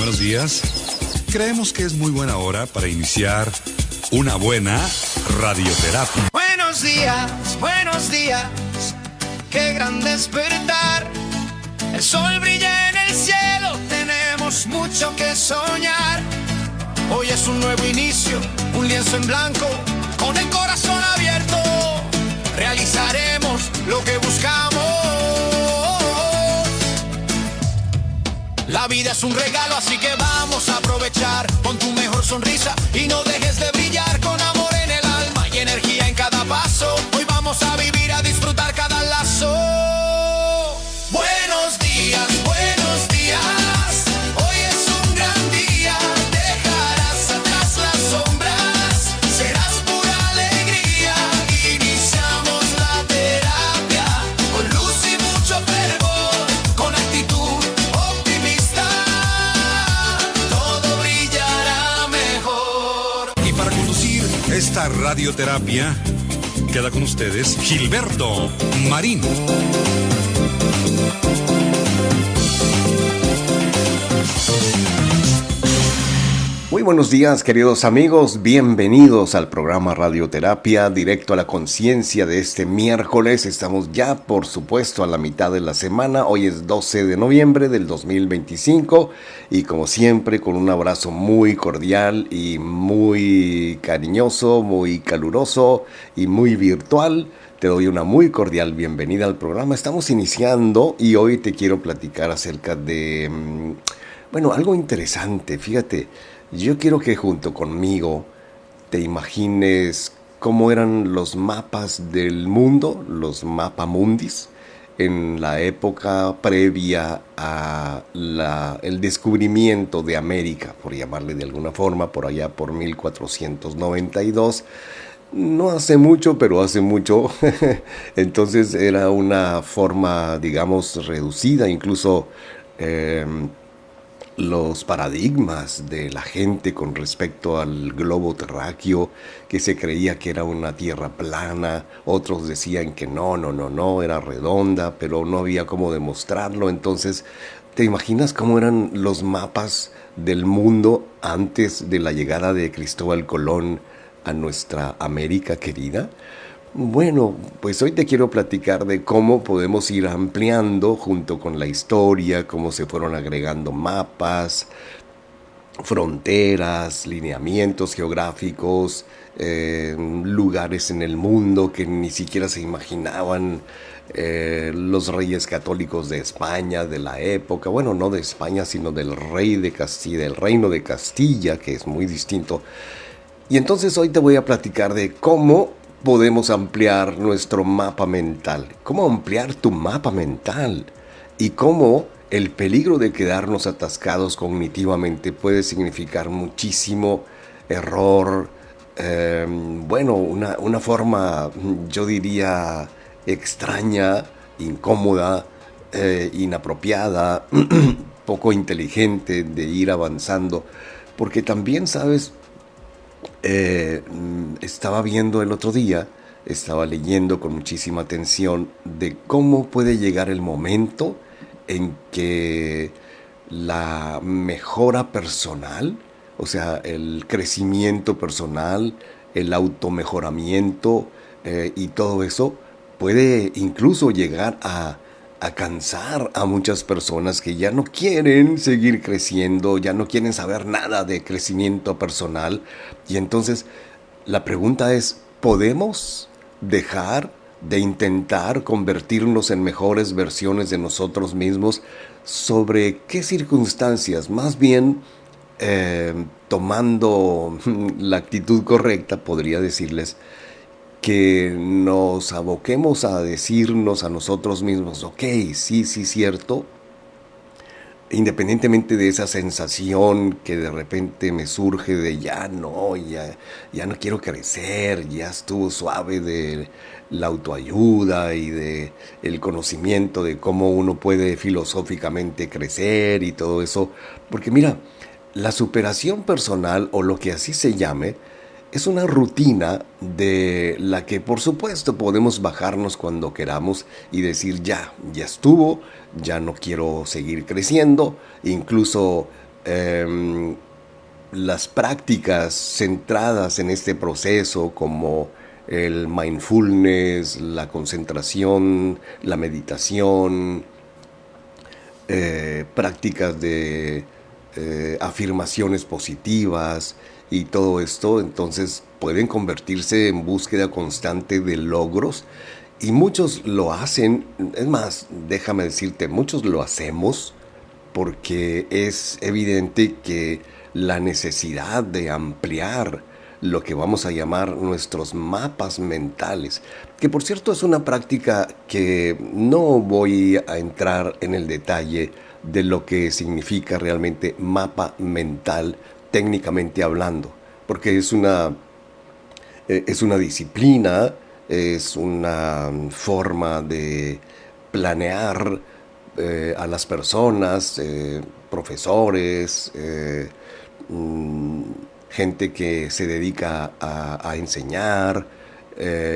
buenos días. Creemos que es muy buena hora para iniciar una buena radioterapia. Buenos días, qué gran despertar. El sol brilla en el cielo, tenemos mucho que soñar. Hoy es un nuevo inicio, un lienzo en blanco, con el corazón abierto. Realizaremos lo que buscamos. La vida es un regalo, así que vamos a aprovechar. Pon tu mejor sonrisa y no dejes de brillar. Con amor en el alma y energía en cada paso. Hoy vamos a vivir, a disfrutar cada lazo. Buenos días, buenos días. Hoy es un gran día. Dejarás atrás las sombras. Serás pura alegría. Iniciamos la terapia con luz y mucho fervor. Con actitud optimista, todo brillará mejor. Y para conducir esta radioterapia, queda con ustedes Gilberto Marín. Muy buenos días, queridos amigos, bienvenidos al programa Radioterapia, directo a la conciencia de este miércoles. Estamos ya, por supuesto, a la mitad de la semana. Hoy es 12 de noviembre del 2025 y como siempre con un abrazo muy cordial y muy cariñoso, muy caluroso y muy virtual. Te doy una muy cordial bienvenida al programa. Estamos iniciando y hoy te quiero platicar acerca de, algo interesante, fíjate. Yo quiero que junto conmigo te imagines cómo eran los mapas del mundo, los mapamundis, en la época previa a el descubrimiento de América, por llamarle de alguna forma, por allá por 1492. No hace mucho, pero hace mucho. Entonces era una forma, digamos, reducida, incluso los paradigmas de la gente con respecto al globo terráqueo, que se creía que era una tierra plana, otros decían que no, era redonda, pero no había cómo demostrarlo. Entonces, ¿te imaginas cómo eran los mapas del mundo antes de la llegada de Cristóbal Colón a nuestra América querida? Bueno, pues hoy te quiero platicar de cómo podemos ir ampliando junto con la historia, cómo se fueron agregando mapas, fronteras, lineamientos geográficos, lugares en el mundo que ni siquiera se imaginaban los reyes católicos de España, de la época, bueno, no de España, sino del rey de Castilla, del reino de Castilla, que es muy distinto. Y entonces hoy te voy a platicar de cómo podemos ampliar nuestro mapa mental, cómo ampliar tu mapa mental y cómo el peligro de quedarnos atascados cognitivamente puede significar muchísimo error, una forma, yo diría, extraña, incómoda, inapropiada, poco inteligente de ir avanzando, porque también, ¿sabes? Estaba viendo el otro día, estaba leyendo con muchísima atención de cómo puede llegar el momento en que la mejora personal, o sea, el crecimiento personal, el automejoramiento y todo eso puede incluso llegar a cansar a muchas personas que ya no quieren seguir creciendo, ya no quieren saber nada de crecimiento personal. Y entonces la pregunta es, ¿podemos dejar de intentar convertirnos en mejores versiones de nosotros mismos? ¿Sobre qué circunstancias? Más bien, tomando la actitud correcta, podría decirles que nos aboquemos a decirnos a nosotros mismos, ok, sí, cierto, independientemente de esa sensación que de repente me surge de ya no quiero crecer, ya estuvo suave de la autoayuda y de el conocimiento de cómo uno puede filosóficamente crecer y todo eso, porque mira, la superación personal o lo que así se llame, es una rutina de la que por supuesto podemos bajarnos cuando queramos y decir ya estuvo, ya no quiero seguir creciendo, incluso las prácticas centradas en este proceso como el mindfulness, la concentración, la meditación, prácticas de afirmaciones positivas y todo esto, entonces pueden convertirse en búsqueda constante de logros y muchos lo hacen, es más, déjame decirte, muchos lo hacemos porque es evidente que la necesidad de ampliar lo que vamos a llamar nuestros mapas mentales, que por cierto es una práctica que no voy a entrar en el detalle de lo que significa realmente mapa mental técnicamente hablando, porque es una disciplina, es una forma de planear a las personas, profesores, gente que se dedica a enseñar,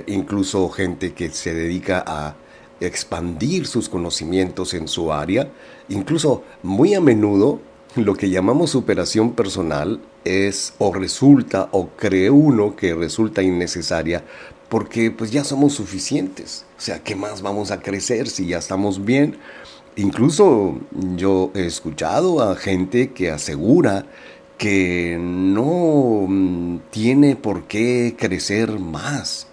incluso gente que se dedica a expandir sus conocimientos en su área. Incluso muy a menudo lo que llamamos superación personal es o resulta o cree uno que resulta innecesaria porque pues ya somos suficientes. O sea, ¿qué más vamos a crecer si ya estamos bien? Incluso yo he escuchado a gente que asegura que no tiene por qué crecer más,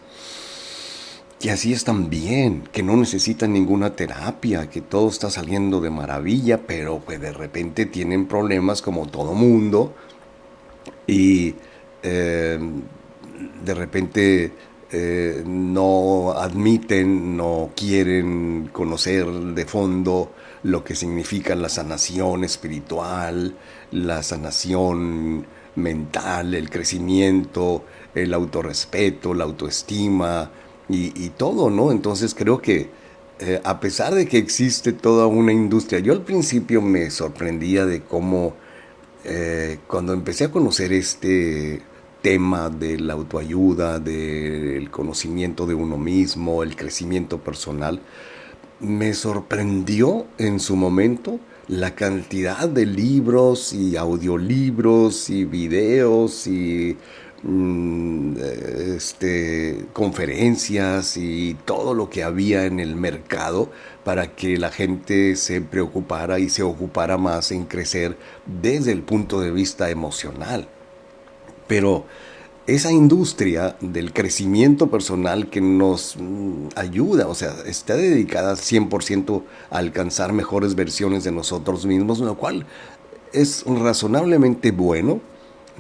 que así están bien, que no necesitan ninguna terapia, que todo está saliendo de maravilla, pero pues de repente tienen problemas como todo mundo y eh, de repente no admiten, no quieren conocer de fondo lo que significa la sanación espiritual, la sanación mental, el crecimiento, el autorrespeto, la autoestima y todo, ¿no? Entonces creo que a pesar de que existe toda una industria, yo al principio me sorprendía de cómo cuando empecé a conocer este tema de la autoayuda, del conocimiento de uno mismo, el crecimiento personal, me sorprendió en su momento la cantidad de libros y audiolibros y videos y conferencias y todo lo que había en el mercado para que la gente se preocupara y se ocupara más en crecer desde el punto de vista emocional. Pero esa industria del crecimiento personal que nos ayuda, o sea, está dedicada 100% a alcanzar mejores versiones de nosotros mismos, lo cual es razonablemente bueno.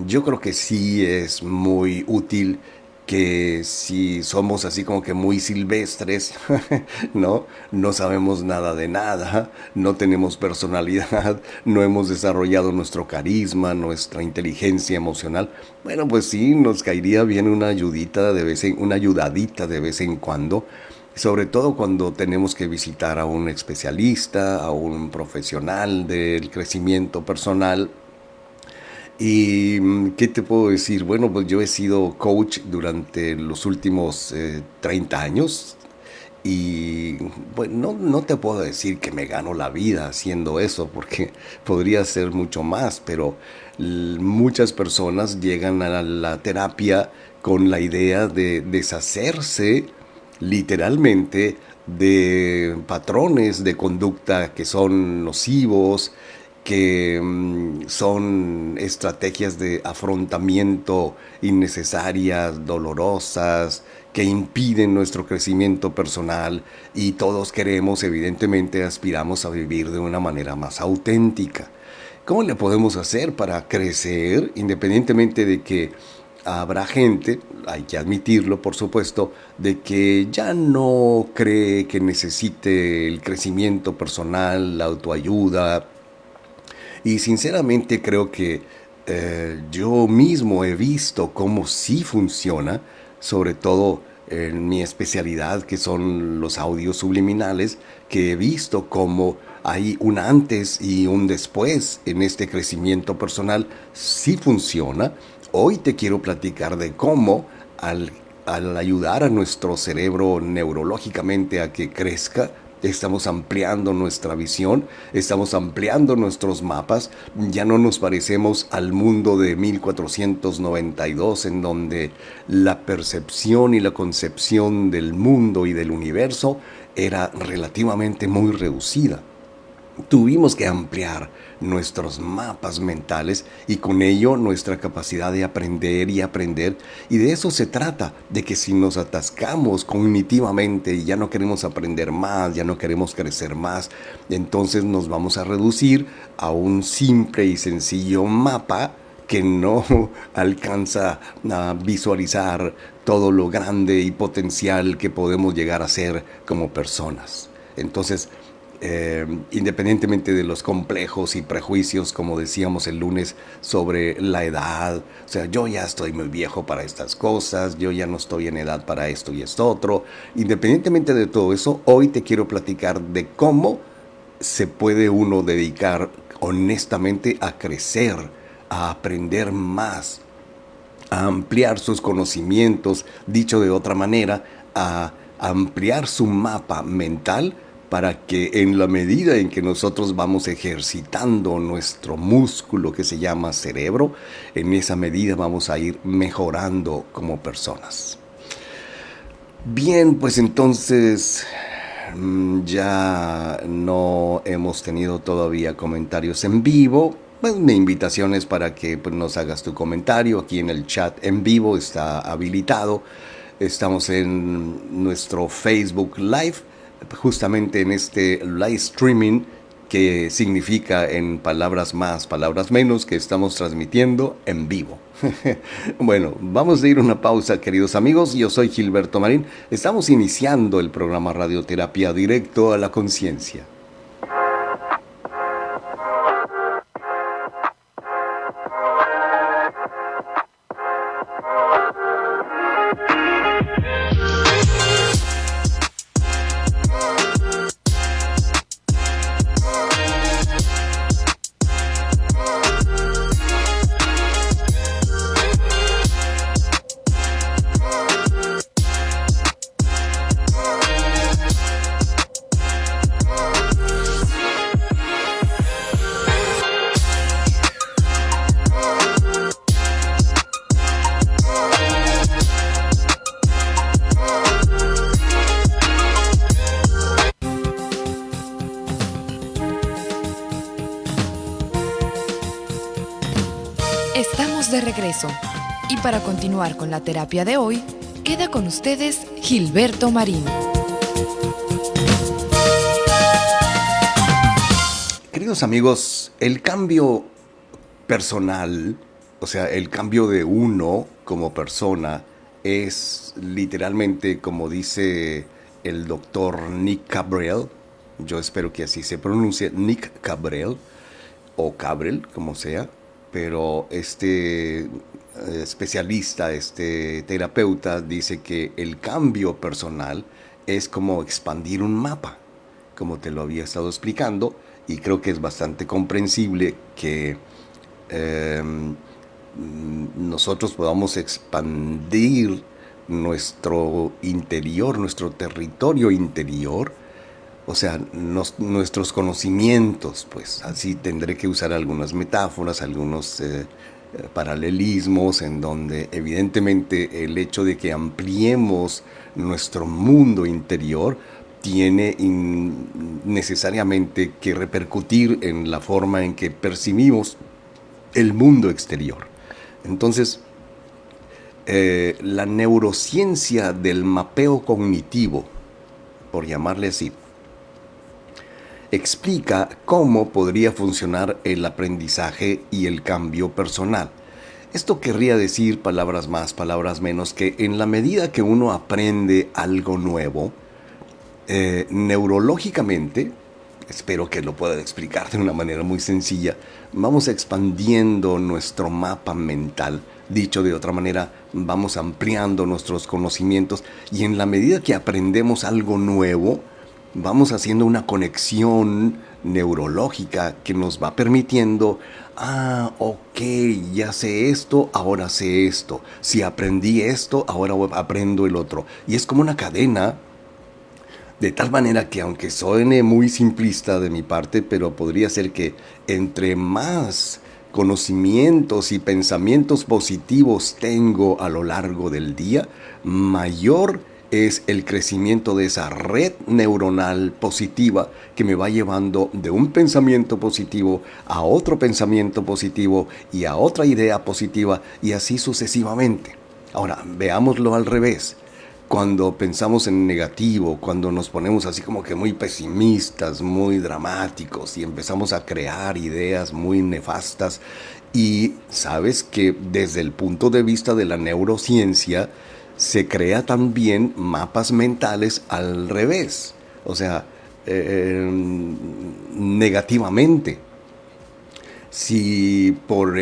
Yo creo que sí es muy útil que si somos así como que muy silvestres, ¿no? No sabemos nada de nada, no tenemos personalidad, no hemos desarrollado nuestro carisma, nuestra inteligencia emocional. Bueno, pues sí, nos caería bien una ayudita una ayudadita de vez en cuando, sobre todo cuando tenemos que visitar a un especialista, a un profesional del crecimiento personal. ¿Y qué te puedo decir? Bueno, pues yo he sido coach durante los últimos 30 años y bueno, no te puedo decir que me gano la vida haciendo eso porque podría ser mucho más, pero muchas personas llegan a la terapia con la idea de deshacerse literalmente de patrones de conducta que son nocivos, que son estrategias de afrontamiento innecesarias, dolorosas, que impiden nuestro crecimiento personal y todos queremos, evidentemente, aspiramos a vivir de una manera más auténtica. ¿Cómo le podemos hacer para crecer independientemente de que habrá gente, hay que admitirlo por supuesto, de que ya no cree que necesite el crecimiento personal, la autoayuda? Y sinceramente creo que yo mismo he visto cómo sí funciona, sobre todo en mi especialidad que son los audios subliminales, que he visto cómo hay un antes y un después en este crecimiento personal, sí funciona. Hoy te quiero platicar de cómo al ayudar a nuestro cerebro neurológicamente a que crezca, estamos ampliando nuestra visión, estamos ampliando nuestros mapas, ya no nos parecemos al mundo de 1492 en donde la percepción y la concepción del mundo y del universo era relativamente muy reducida. Tuvimos que ampliar nuestros mapas mentales y con ello nuestra capacidad de aprender y aprender. Y de eso se trata, de que si nos atascamos cognitivamente y ya no queremos aprender más, ya no queremos crecer más, entonces nos vamos a reducir a un simple y sencillo mapa que no alcanza a visualizar todo lo grande y potencial que podemos llegar a ser como personas. Entonces, independientemente de los complejos y prejuicios, como decíamos el lunes, sobre la edad, o sea, yo ya estoy muy viejo para estas cosas, yo ya no estoy en edad para esto y esto otro, independientemente de todo eso, hoy te quiero platicar de cómo se puede uno dedicar honestamente a crecer, a aprender más, a ampliar sus conocimientos, dicho de otra manera, a ampliar su mapa mental, para que en la medida en que nosotros vamos ejercitando nuestro músculo que se llama cerebro, en esa medida vamos a ir mejorando como personas. Bien, pues entonces ya no hemos tenido todavía comentarios en vivo. Pues mi invitación es para que nos hagas tu comentario. Aquí en el chat en vivo está habilitado. Estamos en nuestro Facebook Live, justamente en este live streaming, que significa en palabras más, palabras menos, que estamos transmitiendo en vivo. Bueno, vamos a ir a una pausa, queridos amigos. Yo soy Gilberto Marín. Estamos iniciando el programa Radioterapia Directo a la Conciencia. Estamos de regreso y para continuar con la terapia de hoy, queda con ustedes Gilberto Marín. Queridos amigos, el cambio personal, o sea, el cambio de uno como persona es literalmente, como dice el doctor Nick Cabral, yo espero que así se pronuncie, Nick Cabral o Cabrel, como sea, pero este especialista, este terapeuta dice que el cambio personal es como expandir un mapa, como te lo había estado explicando, y creo que es bastante comprensible que nosotros podamos expandir nuestro interior, nuestro territorio interior, o sea, nuestros conocimientos, pues así tendré que usar algunas metáforas, algunos paralelismos en donde evidentemente el hecho de que ampliemos nuestro mundo interior tiene necesariamente que repercutir en la forma en que percibimos el mundo exterior. Entonces, la neurociencia del mapeo cognitivo, por llamarle así, explica cómo podría funcionar el aprendizaje y el cambio personal. Esto querría decir, palabras más, palabras menos, que en la medida que uno aprende algo nuevo, neurológicamente, espero que lo pueda explicar de una manera muy sencilla, vamos expandiendo nuestro mapa mental. Dicho de otra manera, vamos ampliando nuestros conocimientos y en la medida que aprendemos algo nuevo, vamos haciendo una conexión neurológica que nos va permitiendo, ok, ya sé esto, ahora sé esto. Si aprendí esto, ahora aprendo el otro. Y es como una cadena De tal manera que aunque suene muy simplista de mi parte, pero podría ser que entre más conocimientos y pensamientos positivos tengo a lo largo del día, mayor es el crecimiento de esa red neuronal positiva que me va llevando de un pensamiento positivo a otro pensamiento positivo y a otra idea positiva y así sucesivamente. Ahora, veámoslo al revés. Cuando pensamos en negativo, cuando nos ponemos así como que muy pesimistas, muy dramáticos y empezamos a crear ideas muy nefastas, y sabes que desde el punto de vista de la neurociencia se crea también mapas mentales al revés, o sea, negativamente. Si por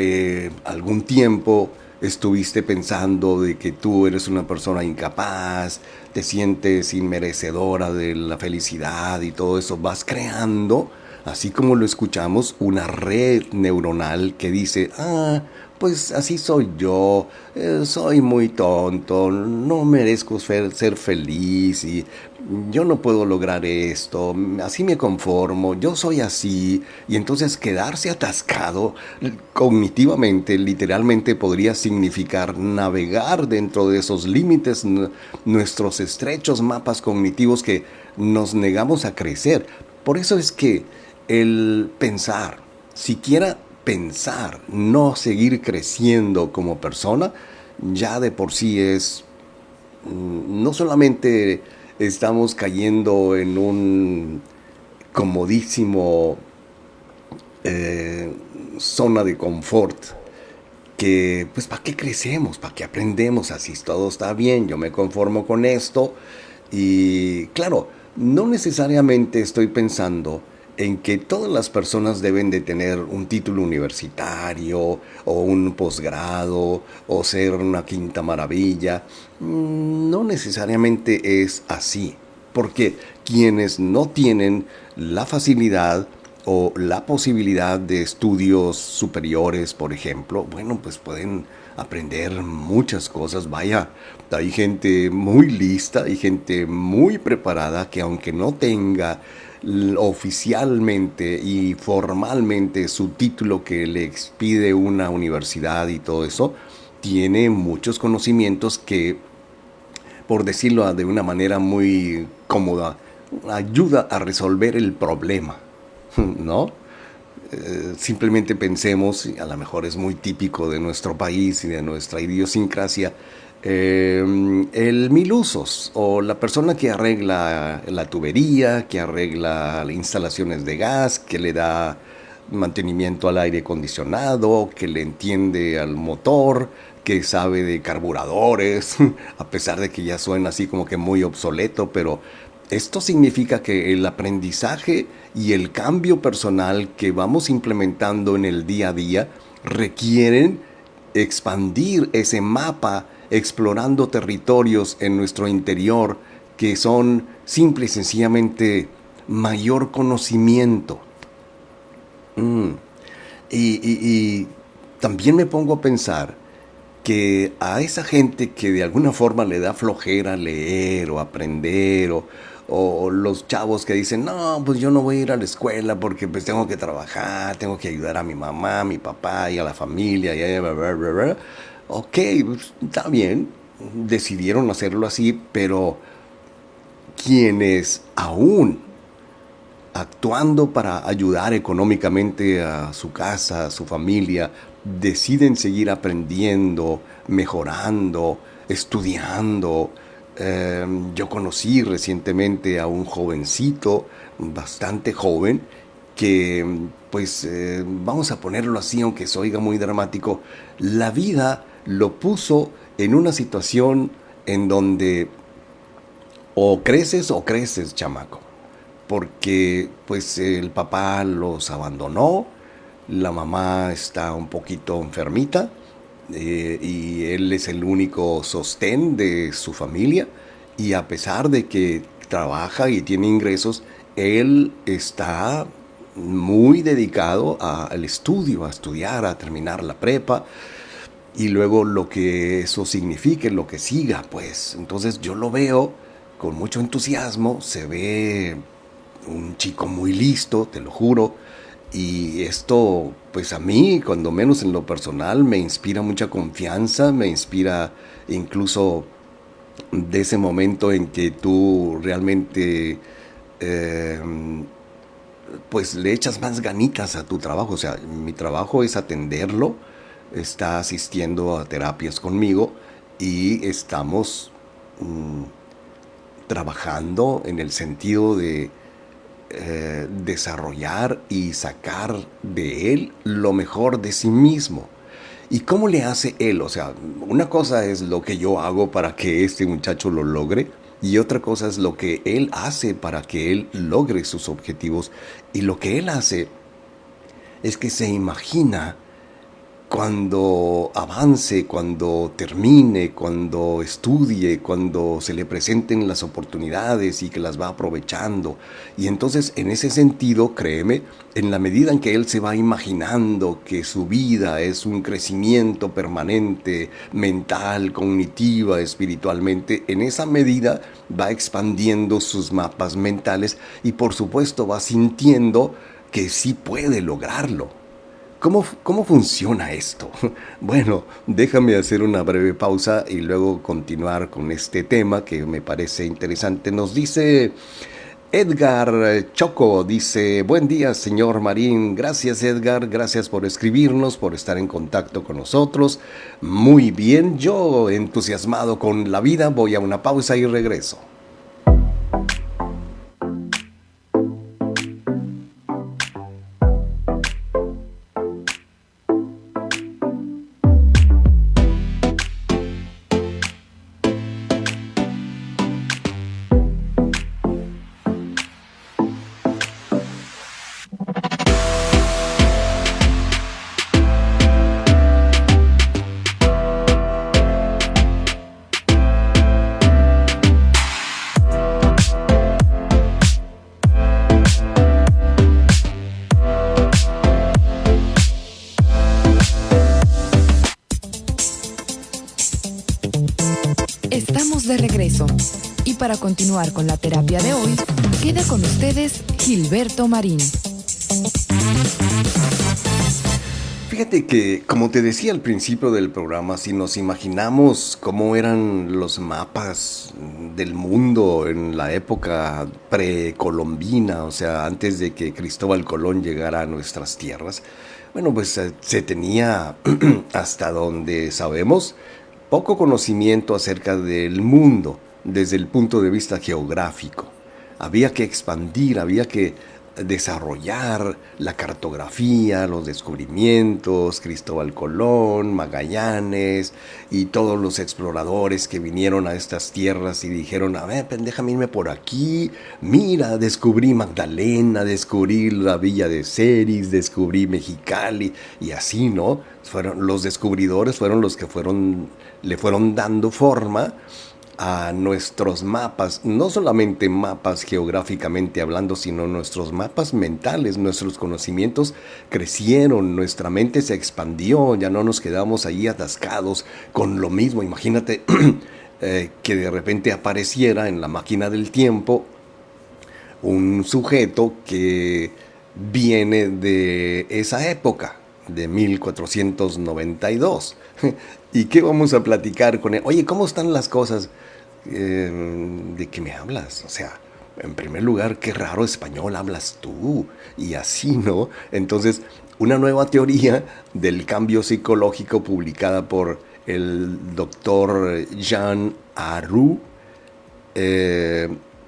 algún tiempo estuviste pensando de que tú eres una persona incapaz, te sientes inmerecedora de la felicidad y todo eso, vas creando, así como lo escuchamos, una red neuronal que dice, pues así soy yo, soy muy tonto, no merezco ser feliz y yo no puedo lograr esto, así me conformo, yo soy así. Y entonces quedarse atascado cognitivamente, literalmente podría significar navegar dentro de esos límites, nuestros estrechos mapas cognitivos que nos negamos a crecer. Por eso es que el pensar, siquiera pensar, no seguir creciendo como persona, ya de por sí es, no solamente estamos cayendo en un comodísimo zona de confort, que pues ¿para qué crecemos? ¿Para qué aprendemos? Así todo está bien, yo me conformo con esto. Y claro, no necesariamente estoy pensando en que todas las personas deben de tener un título universitario o un posgrado o ser una quinta maravilla. No necesariamente es así, porque quienes no tienen la facilidad o la posibilidad de estudios superiores, por ejemplo, bueno, pues pueden aprender muchas cosas. Vaya, hay gente muy lista, hay gente muy preparada que aunque no tenga oficialmente y formalmente su título que le expide una universidad y todo eso, tiene muchos conocimientos que, por decirlo de una manera muy cómoda, ayuda a resolver el problema, ¿no? Simplemente pensemos, y a lo mejor es muy típico de nuestro país y de nuestra idiosincrasia, el milusos o la persona que arregla la tubería, que arregla las instalaciones de gas, que le da mantenimiento al aire acondicionado, que le entiende al motor, que sabe de carburadores, a pesar de que ya suena así como que muy obsoleto, pero esto significa que el aprendizaje y el cambio personal que vamos implementando en el día a día requieren expandir ese mapa, explorando territorios en nuestro interior que son simple y sencillamente mayor conocimiento. Y también me pongo a pensar que a esa gente que de alguna forma le da flojera leer o aprender o los chavos que dicen, no, pues yo no voy a ir a la escuela porque pues tengo que trabajar, tengo que ayudar a mi mamá, a mi papá y a la familia, y bla, bla, bla, bla. Ok, pues, está bien, decidieron hacerlo así, pero quienes aún actuando para ayudar económicamente a su casa, a su familia, deciden seguir aprendiendo, mejorando, estudiando. Yo conocí recientemente a un jovencito, bastante joven, que pues vamos a ponerlo así, aunque se oiga muy dramático, la vida lo puso en una situación en donde o creces, chamaco, porque pues el papá los abandonó, la mamá está un poquito enfermita, y él es el único sostén de su familia, y a pesar de que trabaja y tiene ingresos, él está muy dedicado al estudio, a estudiar, a terminar la prepa y luego lo que eso signifique, lo que siga, pues. Entonces yo lo veo con mucho entusiasmo, se ve un chico muy listo, te lo juro, y esto, pues a mí, cuando menos en lo personal, me inspira mucha confianza, me inspira incluso de ese momento en que tú realmente eh, pues le echas más ganitas a tu trabajo. O sea, mi trabajo es atenderlo, está asistiendo a terapias conmigo y estamos trabajando en el sentido de desarrollar y sacar de él lo mejor de sí mismo. ¿Y cómo le hace él? O sea, una cosa es lo que yo hago para que este muchacho lo logre y otra cosa es lo que él hace para que él logre sus objetivos. Y lo que él hace es que se imagina cuando avance, cuando termine, cuando estudie, cuando se le presenten las oportunidades y que las va aprovechando. Y entonces, en ese sentido, créeme, en la medida en que él se va imaginando que su vida es un crecimiento permanente, mental, cognitiva, espiritualmente, en esa medida va expandiendo sus mapas mentales y por supuesto va sintiendo que sí puede lograrlo. ¿Cómo funciona esto? Bueno, déjame hacer una breve pausa y luego continuar con este tema que me parece interesante. Nos dice Edgar Choco, dice, buen día señor Marín. Gracias Edgar, gracias por escribirnos, por estar en contacto con nosotros. Muy bien, yo entusiasmado con la vida, voy a una pausa y regreso. Estamos de regreso y para continuar con la terapia de hoy, queda con ustedes Gilberto Marín. Fíjate que, como te decía al principio del programa, si nos imaginamos cómo eran los mapas del mundo en la época precolombina, o sea, antes de que Cristóbal Colón llegara a nuestras tierras, bueno, pues se tenía, hasta donde sabemos, poco conocimiento acerca del mundo desde el punto de vista geográfico. Había que expandir, había que desarrollar la cartografía, los descubrimientos, Cristóbal Colón, Magallanes y todos los exploradores que vinieron a estas tierras y dijeron, a ver, déjame irme por aquí, mira, descubrí Magdalena, descubrí la villa de Ceris, descubrí Mexicali y así, ¿no? Los descubridores fueron los que le fueron dando forma a nuestros mapas, no solamente mapas geográficamente hablando, sino nuestros mapas mentales. Nuestros conocimientos crecieron, nuestra mente se expandió, ya no nos quedamos ahí atascados con lo mismo. Imagínate que de repente apareciera en la máquina del tiempo un sujeto que viene de esa época, de 1492. ¿Y qué vamos a platicar con él? Oye, ¿cómo están las cosas? ¿De qué me hablas? O sea, en primer lugar, qué raro español hablas tú. Y así, ¿no? Entonces, una nueva teoría del cambio psicológico publicada por el doctor Jean Aru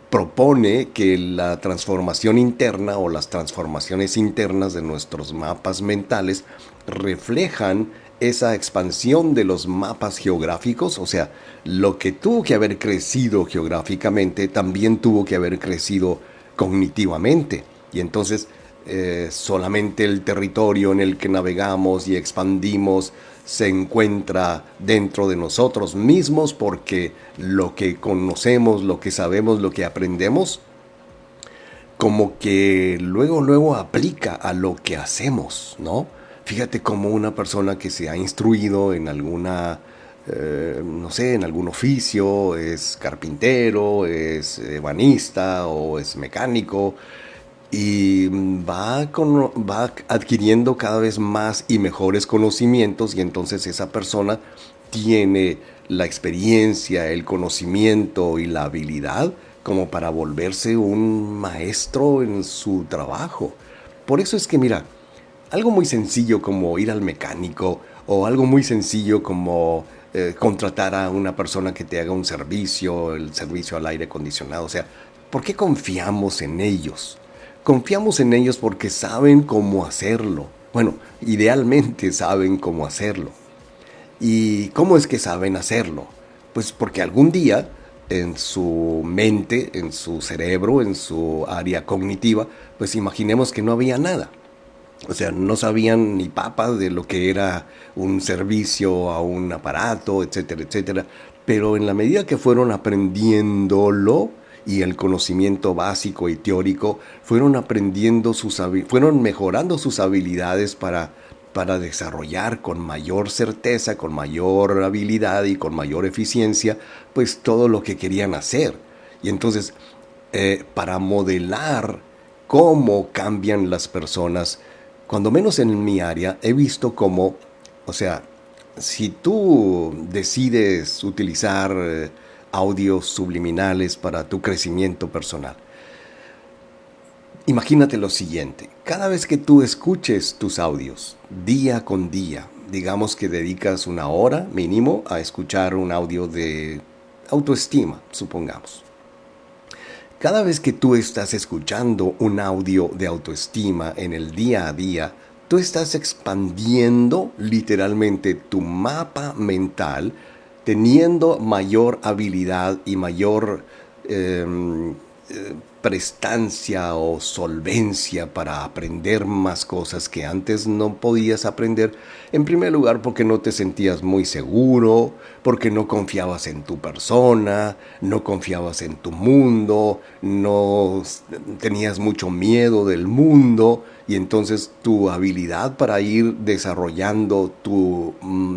propone que la transformación interna o las transformaciones internas de nuestros mapas mentales reflejan esa expansión de los mapas geográficos. O sea, lo que tuvo que haber crecido geográficamente también tuvo que haber crecido cognitivamente. Y entonces solamente el territorio en el que navegamos y expandimos se encuentra dentro de nosotros mismos, porque lo que conocemos, lo que sabemos, lo que aprendemos, como que luego aplica a lo que hacemos, ¿no? Fíjate cómo una persona que se ha instruido en alguna no sé, en algún oficio, es carpintero, es ebanista o es mecánico, y va adquiriendo cada vez más y mejores conocimientos, y entonces esa persona tiene la experiencia, el conocimiento y la habilidad como para volverse un maestro en su trabajo. Por eso es que, mira, algo muy sencillo como ir al mecánico, o algo muy sencillo como contratar a una persona que te haga un servicio, el servicio al aire acondicionado. O sea, ¿por qué confiamos en ellos? Confiamos en ellos porque saben cómo hacerlo. Bueno, idealmente saben cómo hacerlo. ¿Y cómo es que saben hacerlo? Pues porque algún día en su mente, en su cerebro, en su área cognitiva, pues imaginemos que no había nada. O sea, no sabían ni papa de lo que era un servicio a un aparato, etcétera, etcétera. Pero en la medida que fueron aprendiéndolo, y el conocimiento básico y teórico, fueron mejorando sus habilidades para desarrollar con mayor certeza, con mayor habilidad y con mayor eficiencia, pues todo lo que querían hacer. Y entonces, para modelar cómo cambian las personas, cuando menos en mi área, he visto cómo, o sea, si tú decides utilizar audios subliminales para tu crecimiento personal, imagínate lo siguiente: cada vez que tú escuches tus audios, día con día, digamos que dedicas una hora mínimo a escuchar un audio de autoestima, supongamos. Cada vez que tú estás escuchando un audio de autoestima en el día a día, tú estás expandiendo literalmente tu mapa mental, teniendo mayor habilidad y mayor prestancia o solvencia para aprender más cosas que antes no podías aprender. En primer lugar, porque no te sentías muy seguro, porque no confiabas en tu persona, no confiabas en tu mundo, no tenías mucho miedo del mundo, y entonces tu habilidad para ir desarrollando tu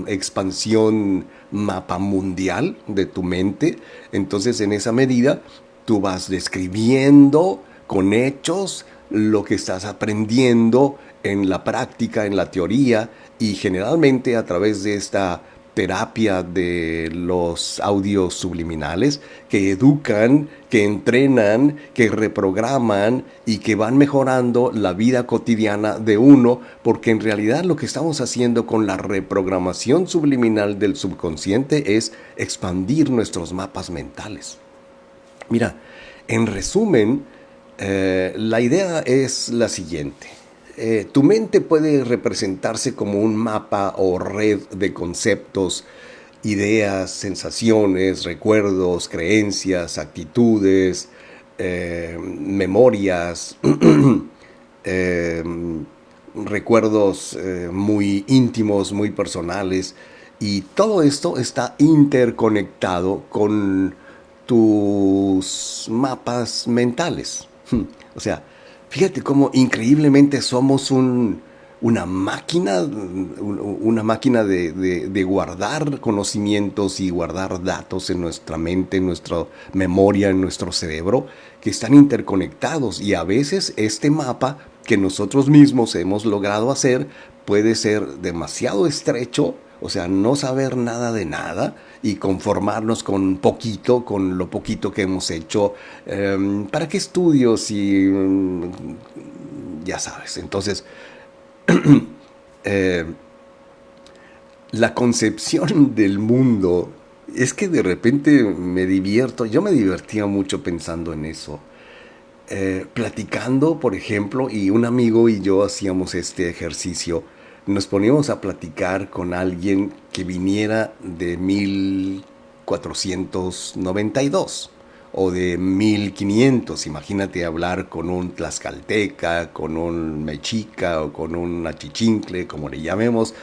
expansión mapa mundial de tu mente, entonces en esa medida tú vas describiendo con hechos lo que estás aprendiendo en la práctica, en la teoría, y generalmente a través de esta terapia de los audios subliminales que educan, que entrenan, que reprograman y que van mejorando la vida cotidiana de uno, porque en realidad lo que estamos haciendo con la reprogramación subliminal del subconsciente es expandir nuestros mapas mentales. Mira, en resumen, la idea es la siguiente. Tu mente puede representarse como un mapa o red de conceptos, ideas, sensaciones, recuerdos, creencias, actitudes, memorias, recuerdos muy íntimos, muy personales, y todo esto está interconectado con tus mapas mentales. O sea, fíjate cómo increíblemente somos una máquina de guardar conocimientos y guardar datos en nuestra mente, en nuestra memoria, en nuestro cerebro, que están interconectados, y a veces este mapa que nosotros mismos hemos logrado hacer puede ser demasiado estrecho, o sea, no saber nada de nada y conformarnos con lo poquito que hemos hecho. ¿Para qué estudios? Y ya sabes. Entonces, la concepción del mundo es que de repente yo me divertía mucho pensando en eso. Platicando, por ejemplo, y un amigo y yo hacíamos este ejercicio. Nos poníamos a platicar con alguien que viniera de 1492 o de 1500. Imagínate hablar con un tlaxcalteca, con un mexica o con un achichincle, como le llamemos,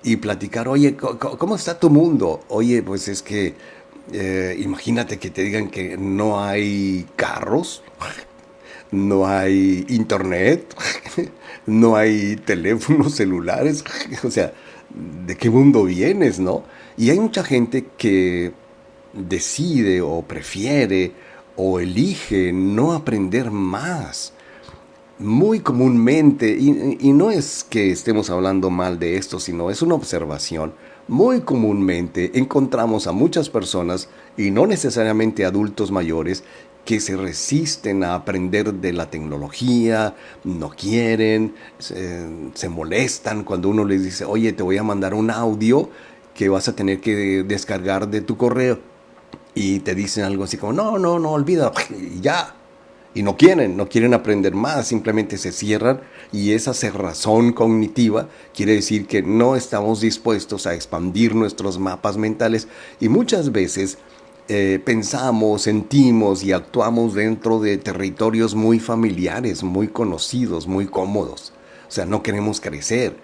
y platicar: oye, ¿cómo está tu mundo? Oye, pues es que imagínate que te digan que no hay carros, no hay internet, no hay teléfonos celulares. O sea, de qué mundo vienes, ¿no? Y hay mucha gente que decide o prefiere o elige no aprender más. Muy comúnmente, y no es que estemos hablando mal de esto, sino es una observación, muy comúnmente encontramos a muchas personas, y no necesariamente adultos mayores, que se resisten a aprender de la tecnología, no quieren, se molestan cuando uno les dice, oye, te voy a mandar un audio que vas a tener que descargar de tu correo. Y te dicen algo así como, no, olvídalo, y ya. Y no quieren aprender más, simplemente se cierran, y esa cerrazón cognitiva quiere decir que no estamos dispuestos a expandir nuestros mapas mentales, y muchas veces pensamos, sentimos y actuamos dentro de territorios muy familiares, muy conocidos, muy cómodos. O sea, no queremos crecer.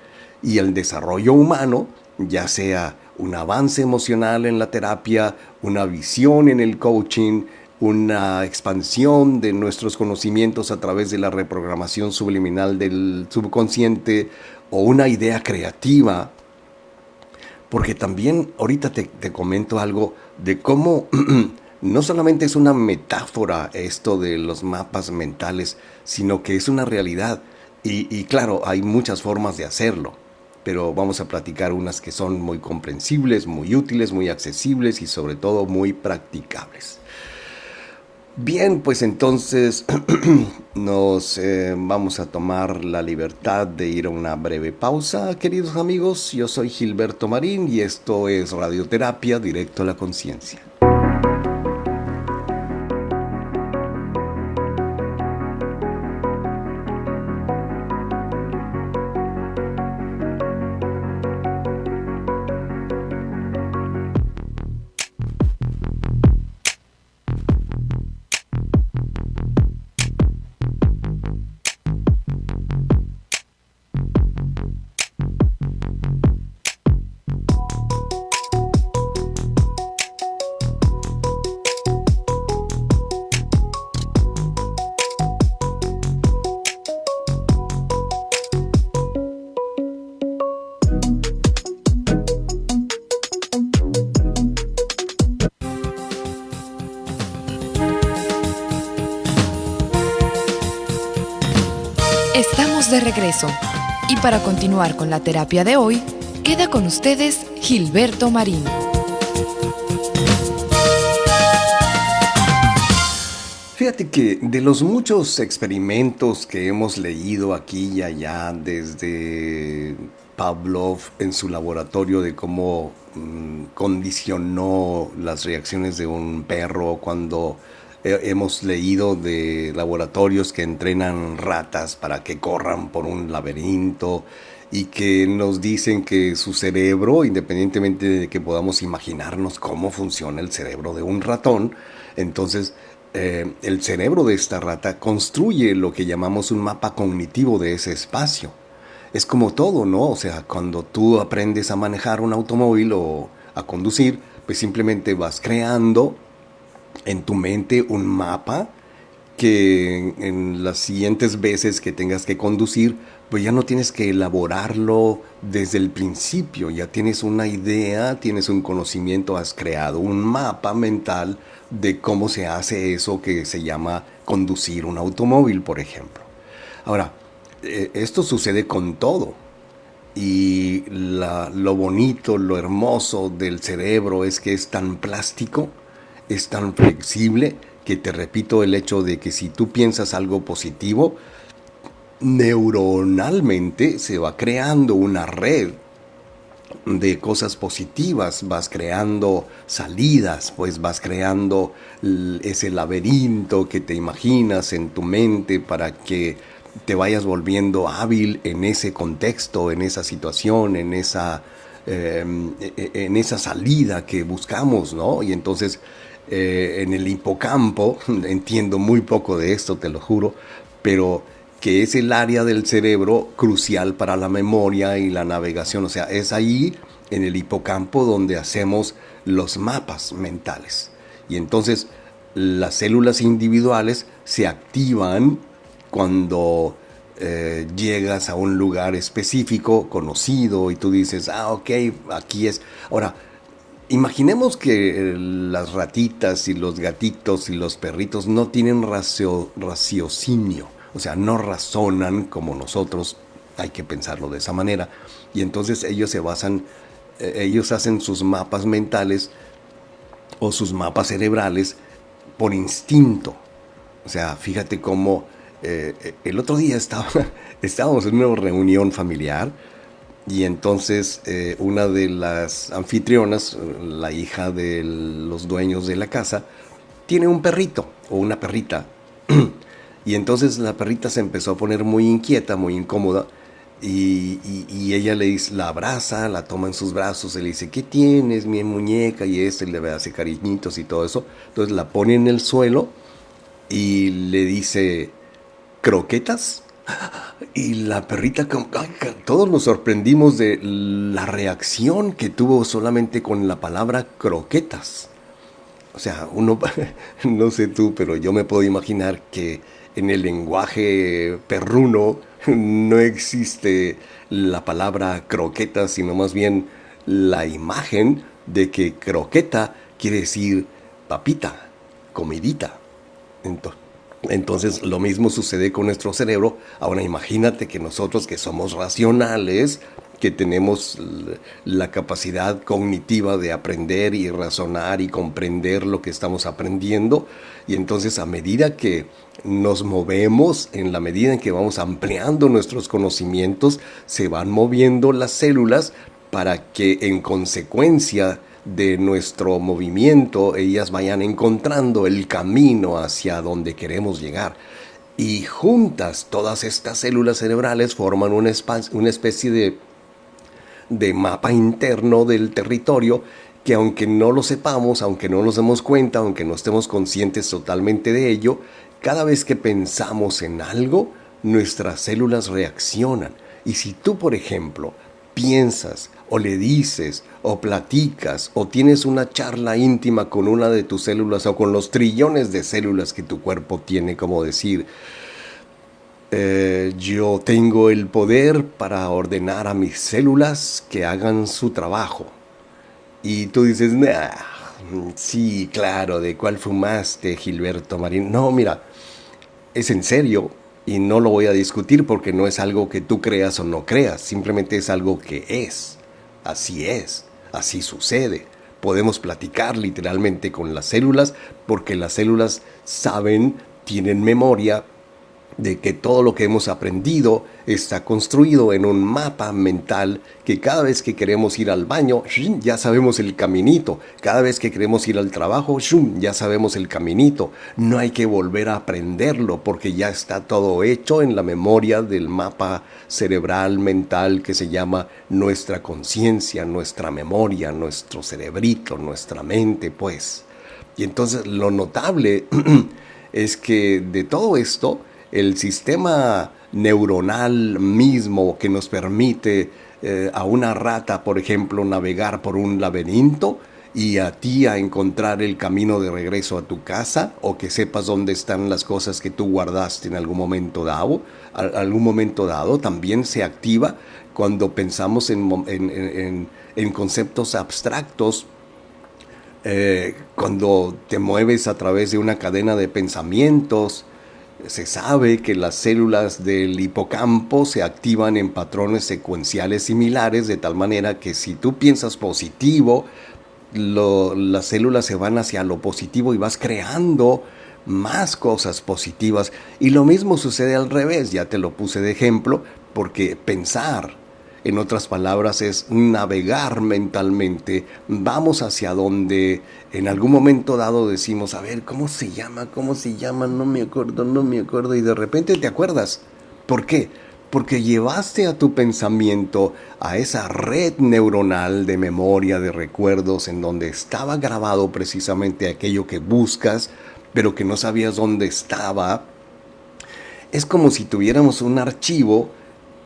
Y el desarrollo humano, ya sea un avance emocional en la terapia, una visión en el coaching, una expansión de nuestros conocimientos a través de la reprogramación subliminal del subconsciente, o una idea creativa. Porque también ahorita te comento algo de cómo no solamente es una metáfora esto de los mapas mentales, sino que es una realidad. Y claro, hay muchas formas de hacerlo, pero vamos a platicar unas que son muy comprensibles, muy útiles, muy accesibles y sobre todo muy practicables. Bien, pues entonces nos vamos a tomar la libertad de ir a una breve pausa, queridos amigos. Yo soy Gilberto Marín y esto es Radioterapia Directo a la Conciencia. Estamos de regreso y para continuar con la terapia de hoy, queda con ustedes Gilberto Marín. Fíjate que de los muchos experimentos que hemos leído aquí y allá, desde Pavlov en su laboratorio de cómo condicionó las reacciones de un perro, cuando hemos leído de laboratorios que entrenan ratas para que corran por un laberinto y que nos dicen que su cerebro, independientemente de que podamos imaginarnos cómo funciona el cerebro de un ratón, entonces el cerebro de esta rata construye lo que llamamos un mapa cognitivo de ese espacio. Es como todo, ¿no? O sea, cuando tú aprendes a manejar un automóvil o a conducir, pues simplemente vas creando en tu mente un mapa que en las siguientes veces que tengas que conducir, pues ya no tienes que elaborarlo desde el principio, ya tienes una idea, tienes un conocimiento, has creado un mapa mental de cómo se hace eso que se llama conducir un automóvil, por ejemplo. Ahora, esto sucede con todo. Y lo bonito, lo hermoso del cerebro es que es tan plástico, es tan flexible, que te repito el hecho de que si tú piensas algo positivo, neuronalmente se va creando una red de cosas positivas, vas creando salidas, pues vas creando ese laberinto que te imaginas en tu mente para que te vayas volviendo hábil en ese contexto, en esa situación, en esa salida que buscamos, ¿no? Y entonces en el hipocampo, entiendo muy poco de esto, te lo juro, pero que es el área del cerebro crucial para la memoria y la navegación. O sea, es ahí, en el hipocampo, donde hacemos los mapas mentales. Y entonces las células individuales se activan cuando llegas a un lugar específico, conocido, y tú dices, ok, aquí es. Ahora, imaginemos que las ratitas y los gatitos y los perritos no tienen raciocinio, o sea, no razonan como nosotros, hay que pensarlo de esa manera, y entonces ellos se basan, ellos hacen sus mapas mentales o sus mapas cerebrales por instinto. O sea, fíjate cómo el otro día estábamos en una reunión familiar y entonces una de las anfitrionas, la hija de los dueños de la casa, tiene un perrito o una perrita. Y entonces la perrita se empezó a poner muy inquieta, muy incómoda. Y ella la abraza, la toma en sus brazos, y le dice, ¿qué tienes, mi muñeca? Y y le hace cariñitos y todo eso. Entonces la pone en el suelo y le dice, ¿croquetas? Y la perrita, todos nos sorprendimos de la reacción que tuvo solamente con la palabra croquetas. O sea, uno, no sé tú, pero yo me puedo imaginar que en el lenguaje perruno no existe la palabra croqueta, sino más bien la imagen de que croqueta quiere decir papita, comidita. Entonces lo mismo sucede con nuestro cerebro. Ahora imagínate que nosotros, que somos racionales, que tenemos la capacidad cognitiva de aprender y razonar y comprender lo que estamos aprendiendo, y entonces a medida que nos movemos, en la medida en que vamos ampliando nuestros conocimientos, se van moviendo las células para que en consecuencia de nuestro movimiento ellas vayan encontrando el camino hacia donde queremos llegar. Y juntas todas estas células cerebrales forman una especie de mapa interno del territorio que, aunque no lo sepamos, aunque no nos demos cuenta, aunque no estemos conscientes totalmente de ello, cada vez que pensamos en algo, nuestras células reaccionan. Y si tú, por ejemplo, piensas o le dices o platicas o tienes una charla íntima con una de tus células o con los trillones de células que tu cuerpo tiene, como decir, yo tengo el poder para ordenar a mis células que hagan su trabajo. Y tú dices, nah, sí, claro, ¿de cuál fumaste, Gilberto Marín? No, mira, es en serio y no lo voy a discutir porque no es algo que tú creas o no creas, simplemente es algo que es, así sucede. Podemos platicar literalmente con las células porque las células saben, tienen memoria de que todo lo que hemos aprendido está construido en un mapa mental que cada vez que queremos ir al baño, ya sabemos el caminito. Cada vez que queremos ir al trabajo, ya sabemos el caminito. No hay que volver a aprenderlo porque ya está todo hecho en la memoria del mapa cerebral mental que se llama nuestra conciencia, nuestra memoria, nuestro cerebrito, nuestra mente, pues. Y entonces lo notable es que de todo esto, el sistema neuronal mismo que nos permite a una rata, por ejemplo, navegar por un laberinto y a ti a encontrar el camino de regreso a tu casa, o que sepas dónde están las cosas que tú guardaste en algún momento dado, también se activa cuando pensamos en conceptos abstractos. Cuando te mueves a través de una cadena de pensamientos, se sabe que las células del hipocampo se activan en patrones secuenciales similares, de tal manera que si tú piensas positivo, las células se van hacia lo positivo y vas creando más cosas positivas. Y lo mismo sucede al revés, ya te lo puse de ejemplo, porque pensar, en otras palabras, es navegar mentalmente. Vamos hacia donde en algún momento dado decimos, a ver, ¿cómo se llama? No me acuerdo. Y de repente te acuerdas. ¿Por qué? Porque llevaste a tu pensamiento a esa red neuronal de memoria, de recuerdos, en donde estaba grabado precisamente aquello que buscas, pero que no sabías dónde estaba. Es como si tuviéramos un archivo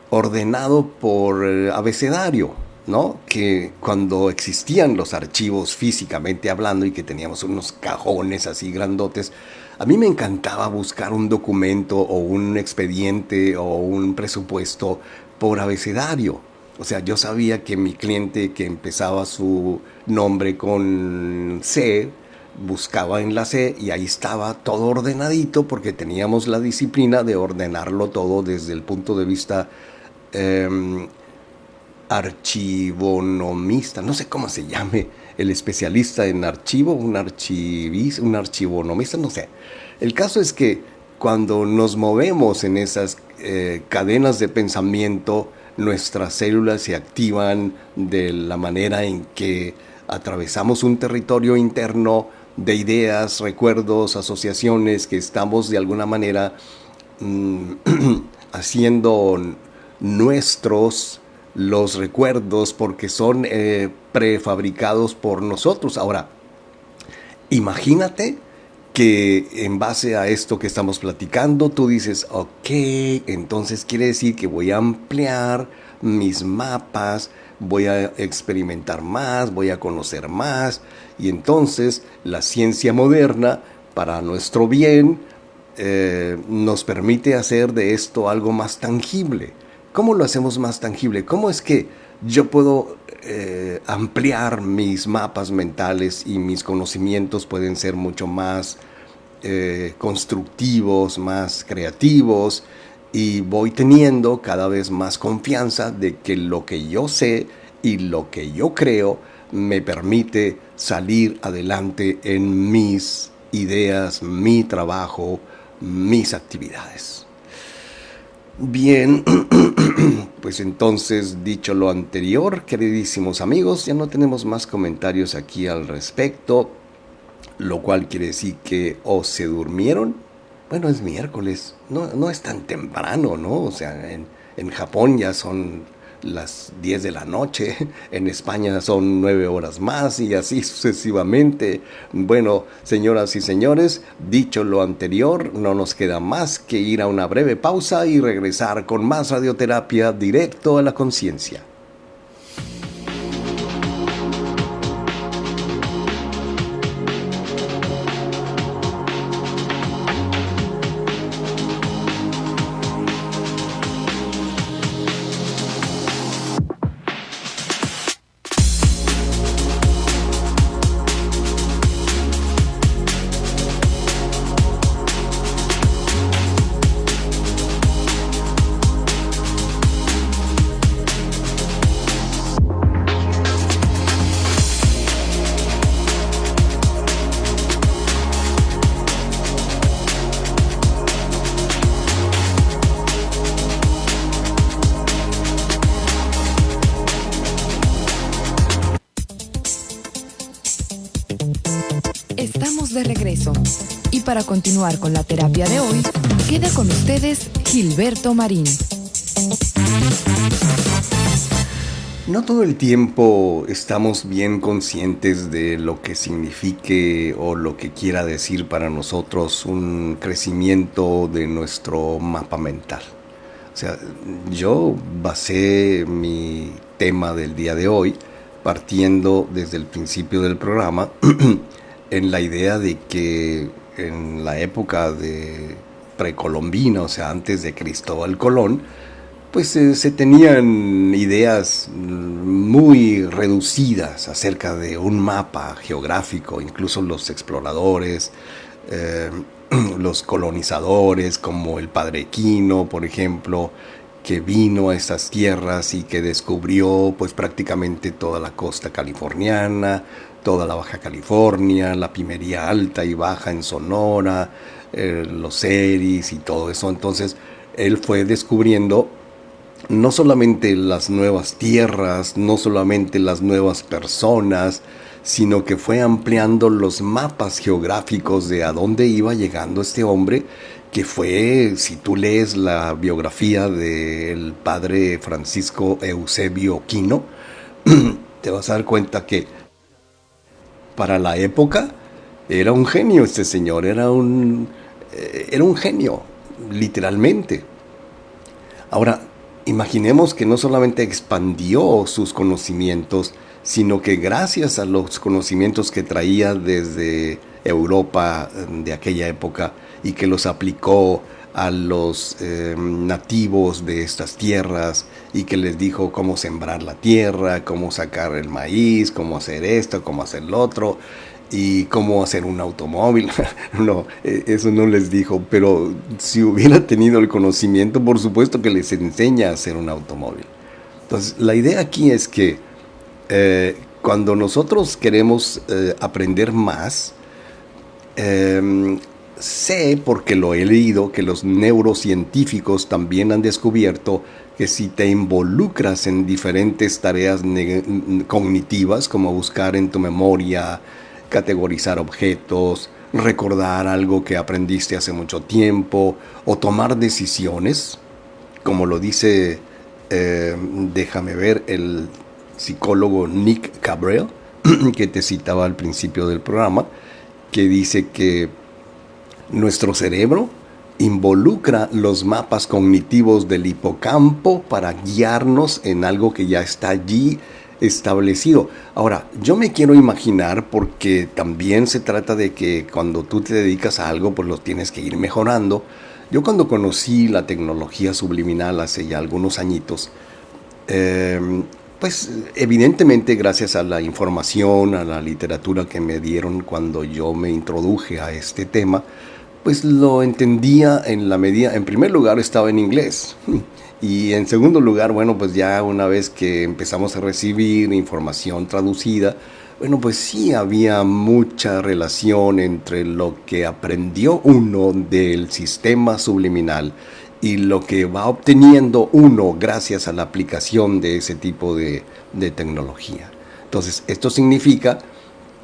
ordenado por abecedario, ¿no? Que cuando existían los archivos físicamente hablando y que teníamos unos cajones así grandotes, A mí me encantaba buscar un documento o un expediente o un presupuesto por abecedario. O sea, yo sabía que mi cliente que empezaba su nombre con C, buscaba en la C y ahí estaba todo ordenadito porque teníamos la disciplina de ordenarlo todo desde el punto de vista archivonomista, no sé cómo se llame el especialista en archivo, un archivista, un archivonomista, no sé. El caso es que cuando nos movemos en esas cadenas de pensamiento, nuestras células se activan de la manera en que atravesamos un territorio interno de ideas, recuerdos, asociaciones que estamos de alguna manera haciendo nuestros los recuerdos porque son prefabricados por nosotros. Ahora, imagínate que en base a esto que estamos platicando, tú dices, ok, entonces quiere decir que voy a ampliar mis mapas, voy a experimentar más, voy a conocer más, y entonces la ciencia moderna, para nuestro bien, nos permite hacer de esto algo más tangible. ¿Cómo lo hacemos más tangible? ¿Cómo es que yo puedo ampliar mis mapas mentales y mis conocimientos pueden ser mucho más constructivos, más creativos, y voy teniendo cada vez más confianza de que lo que yo sé y lo que yo creo me permite salir adelante en mis ideas, mi trabajo, mis actividades? Bien, pues entonces, dicho lo anterior, queridísimos amigos, ya no tenemos más comentarios aquí al respecto, lo cual quiere decir que o se durmieron. Bueno, es miércoles, no es tan temprano, ¿no? O sea, en Japón ya son las 10 de la noche, en España son 9 horas más y así sucesivamente. Bueno, señoras y señores, dicho lo anterior, no nos queda más que ir a una breve pausa y regresar con más radioterapia directo a la conciencia. De regreso. Y para continuar con la terapia de hoy, queda con ustedes Gilberto Marín. No todo el tiempo estamos bien conscientes de lo que signifique o lo que quiera decir para nosotros un crecimiento de nuestro mapa mental. O sea, yo basé mi tema del día de hoy partiendo desde el principio del programa en la idea de que en la época de precolombina, o sea, antes de Cristóbal Colón, pues se tenían ideas muy reducidas acerca de un mapa geográfico, incluso los exploradores, los colonizadores como el Padre Quino, por ejemplo, que vino a estas tierras y que descubrió pues prácticamente toda la costa californiana, toda la Baja California, la Pimería Alta y Baja en Sonora, los Seris y todo eso. Entonces él fue descubriendo no solamente las nuevas tierras, no solamente las nuevas personas, sino que fue ampliando los mapas geográficos de a dónde iba llegando este hombre, que fue, si tú lees la biografía del padre Francisco Eusebio Quino, te vas a dar cuenta que para la época era un genio este señor, era un genio, literalmente. Ahora, imaginemos que no solamente expandió sus conocimientos, sino que gracias a los conocimientos que traía desde Europa de aquella época y que los aplicó a los nativos de estas tierras y que les dijo cómo sembrar la tierra, cómo sacar el maíz, cómo hacer esto, cómo hacer lo otro y cómo hacer un automóvil. No, eso no les dijo, pero si hubiera tenido el conocimiento, por supuesto que les enseña a hacer un automóvil. Entonces, la idea aquí es que cuando nosotros queremos aprender más, sé, porque lo he leído, que los neurocientíficos también han descubierto que si te involucras en diferentes tareas cognitivas, como buscar en tu memoria, categorizar objetos, recordar algo que aprendiste hace mucho tiempo, o tomar decisiones, como lo dice, déjame ver, el psicólogo Nick Cabral, que te citaba al principio del programa, que dice que nuestro cerebro involucra los mapas cognitivos del hipocampo para guiarnos en algo que ya está allí establecido. Ahora, yo me quiero imaginar, porque también se trata de que cuando tú te dedicas a algo, pues lo tienes que ir mejorando. Yo cuando conocí la tecnología subliminal hace ya algunos añitos, pues evidentemente gracias a la información, a la literatura que me dieron cuando yo me introduje a este tema, pues lo entendía en la medida, en primer lugar estaba en inglés y en segundo lugar, bueno, pues ya una vez que empezamos a recibir información traducida, bueno, pues sí había mucha relación entre lo que aprendió uno del sistema subliminal y lo que va obteniendo uno gracias a la aplicación de ese tipo de tecnología. Entonces, esto significa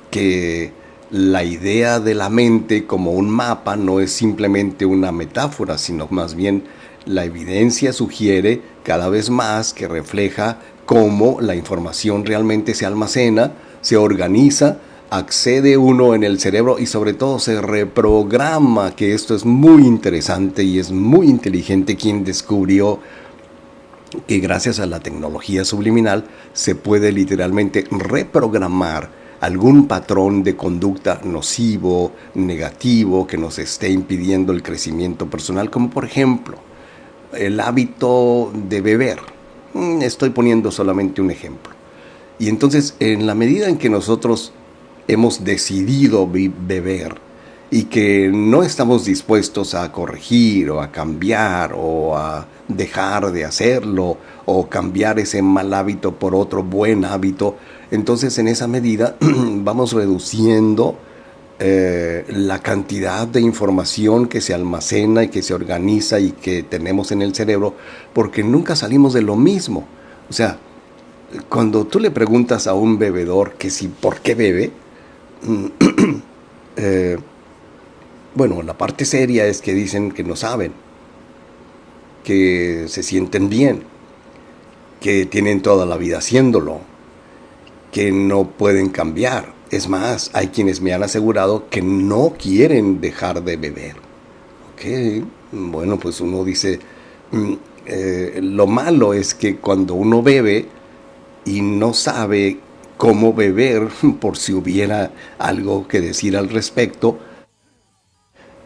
que la idea de la mente como un mapa no es simplemente una metáfora, sino más bien la evidencia sugiere cada vez más que refleja cómo la información realmente se almacena, se organiza, accede uno en el cerebro y sobre todo se reprograma, que esto es muy interesante y es muy inteligente quien descubrió que gracias a la tecnología subliminal se puede literalmente reprogramar algún patrón de conducta nocivo, negativo, que nos esté impidiendo el crecimiento personal, como por ejemplo el hábito de beber. Estoy poniendo solamente un ejemplo. Y entonces, en la medida en que nosotros hemos decidido beber y que no estamos dispuestos a corregir o a cambiar o a dejar de hacerlo o cambiar ese mal hábito por otro buen hábito, entonces en esa medida vamos reduciendo la cantidad de información que se almacena y que se organiza y que tenemos en el cerebro, porque nunca salimos de lo mismo. O sea, cuando tú le preguntas a un bebedor que si por qué bebe, bueno, la parte seria es que dicen que no saben, que se sienten bien, que tienen toda la vida haciéndolo, que no pueden cambiar. Es más, hay quienes me han asegurado que no quieren dejar de beber. Ok, bueno, pues uno dice, lo malo es que cuando uno bebe y no sabe cómo beber, por si hubiera algo que decir al respecto,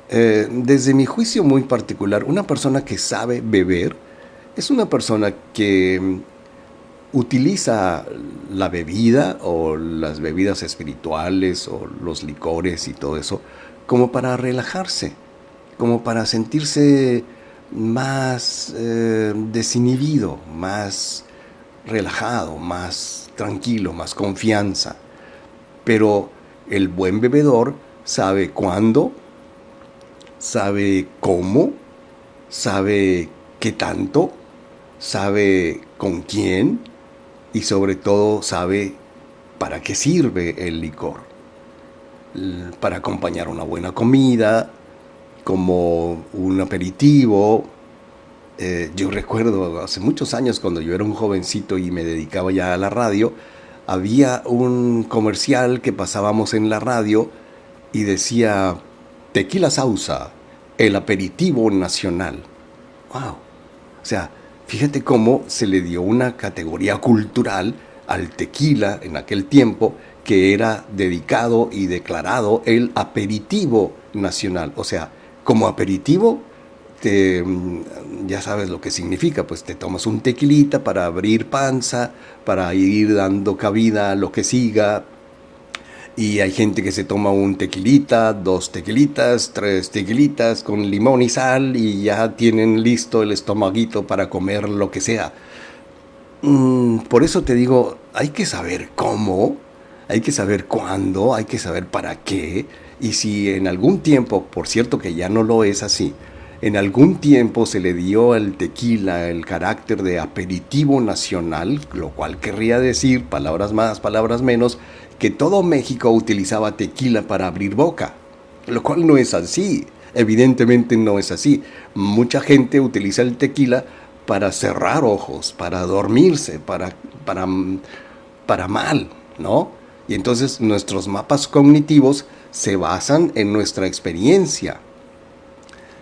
desde mi juicio muy particular, una persona que sabe beber es una persona que utiliza la bebida o las bebidas espirituales o los licores y todo eso como para relajarse, como para sentirse más desinhibido, más relajado, más tranquilo, más confianza. Pero el buen bebedor sabe cuándo, sabe cómo, sabe qué tanto, sabe con quién y sobre todo sabe para qué sirve el licor. Para acompañar una buena comida, como un aperitivo. Yo recuerdo hace muchos años cuando yo era un jovencito y me dedicaba ya a la radio, había un comercial que pasábamos en la radio y decía Tequila Sauza, el aperitivo nacional. ¡Wow! O sea, fíjate cómo se le dio una categoría cultural al tequila en aquel tiempo que era dedicado y declarado el aperitivo nacional. O sea, como aperitivo, ya sabes lo que significa, pues te tomas un tequilita para abrir panza, para ir dando cabida a lo que siga. Y hay gente que se toma un tequilita, 2 tequilitas, 3 tequilitas con limón y sal y ya tienen listo el estomaguito para comer lo que sea. Por eso te digo, hay que saber cómo, hay que saber cuándo, hay que saber para qué. Y si en algún tiempo, por cierto que ya no lo es así, en algún tiempo se le dio al tequila el carácter de aperitivo nacional, lo cual querría decir, palabras más, palabras menos, que todo México utilizaba tequila para abrir boca, lo cual no es así, evidentemente no es así. Mucha gente utiliza el tequila para cerrar ojos, para dormirse, para mal, ¿no? Y entonces nuestros mapas cognitivos se basan en nuestra experiencia.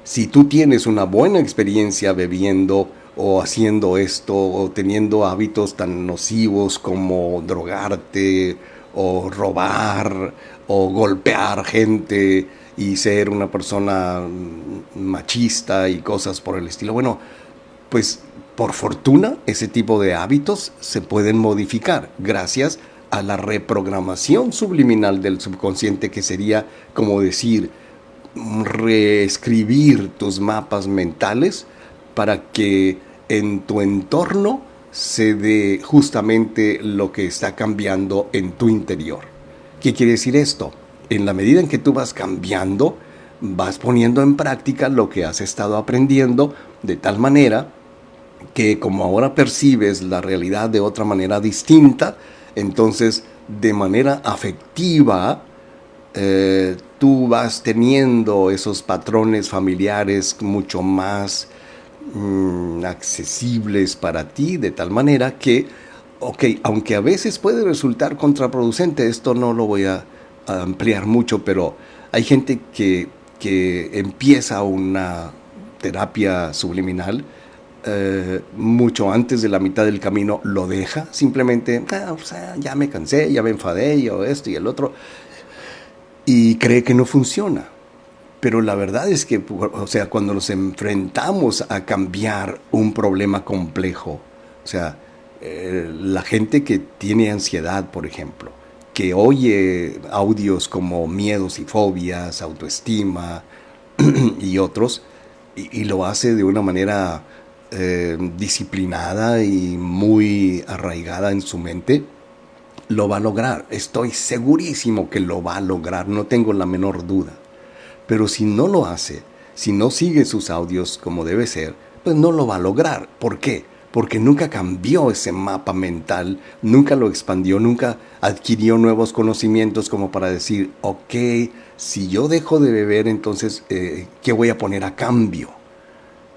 Si tú tienes una buena experiencia bebiendo o haciendo esto o teniendo hábitos tan nocivos como drogarte o robar o golpear gente y ser una persona machista y cosas por el estilo, bueno, pues por fortuna ese tipo de hábitos se pueden modificar gracias a la reprogramación subliminal del subconsciente, que sería como decir, reescribir tus mapas mentales para que en tu entorno se dé justamente lo que está cambiando en tu interior. ¿Qué quiere decir esto? En la medida en que tú vas cambiando, vas poniendo en práctica lo que has estado aprendiendo, de tal manera que como ahora percibes la realidad de otra manera distinta, entonces de manera afectiva tú vas teniendo esos patrones familiares mucho más accesibles para ti, de tal manera que, aunque a veces puede resultar contraproducente, esto no lo voy a ampliar mucho, pero hay gente que empieza una terapia subliminal, mucho antes de la mitad del camino lo deja, simplemente, ya me cansé, ya me enfadé, yo esto y el otro, y cree que no funciona. Pero la verdad es que, o sea, cuando nos enfrentamos a cambiar un problema complejo, o sea, la gente que tiene ansiedad, por ejemplo, que oye audios como miedos y fobias, autoestima y otros, y lo hace de una manera disciplinada y muy arraigada en su mente, lo va a lograr. Estoy segurísimo que lo va a lograr, no tengo la menor duda. Pero si no lo hace, si no sigue sus audios como debe ser, pues no lo va a lograr. ¿Por qué? Porque nunca cambió ese mapa mental, nunca lo expandió, nunca adquirió nuevos conocimientos como para decir, ok, si yo dejo de beber, entonces, ¿qué voy a poner a cambio?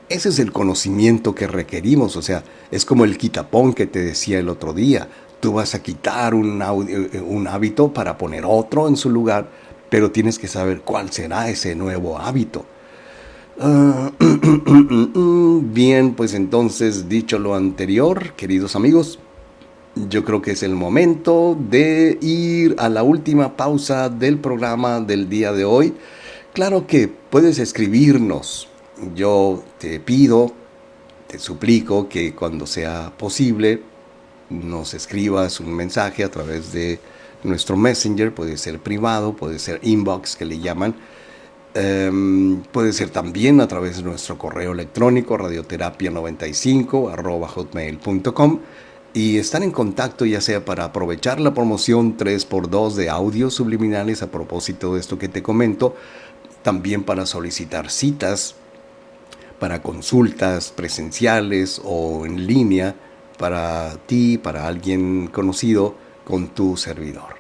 Ese es el conocimiento que requerimos, o sea, es como el quitapón que te decía el otro día. Tú vas a quitar un hábito para poner otro en su lugar, pero tienes que saber cuál será ese nuevo hábito. Bien, pues entonces, dicho lo anterior, queridos amigos, yo creo que es el momento de ir a la última pausa del programa del día de hoy. Claro que puedes escribirnos. Yo te pido, te suplico que cuando sea posible nos escribas un mensaje a través de nuestro Messenger, puede ser privado, puede ser inbox que le llaman, puede ser también a través de nuestro correo electrónico radioterapia95@hotmail.com, y estar en contacto ya sea para aprovechar la promoción 3x2 de audios subliminales a propósito de esto que te comento, también para solicitar citas para consultas presenciales o en línea para ti, para alguien conocido, con tu servidor.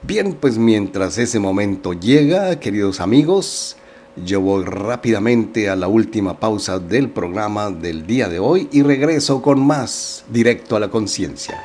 Bien, pues mientras ese momento llega, queridos amigos, yo voy rápidamente a la última pausa del programa del día de hoy y regreso con más Directo a la Conciencia.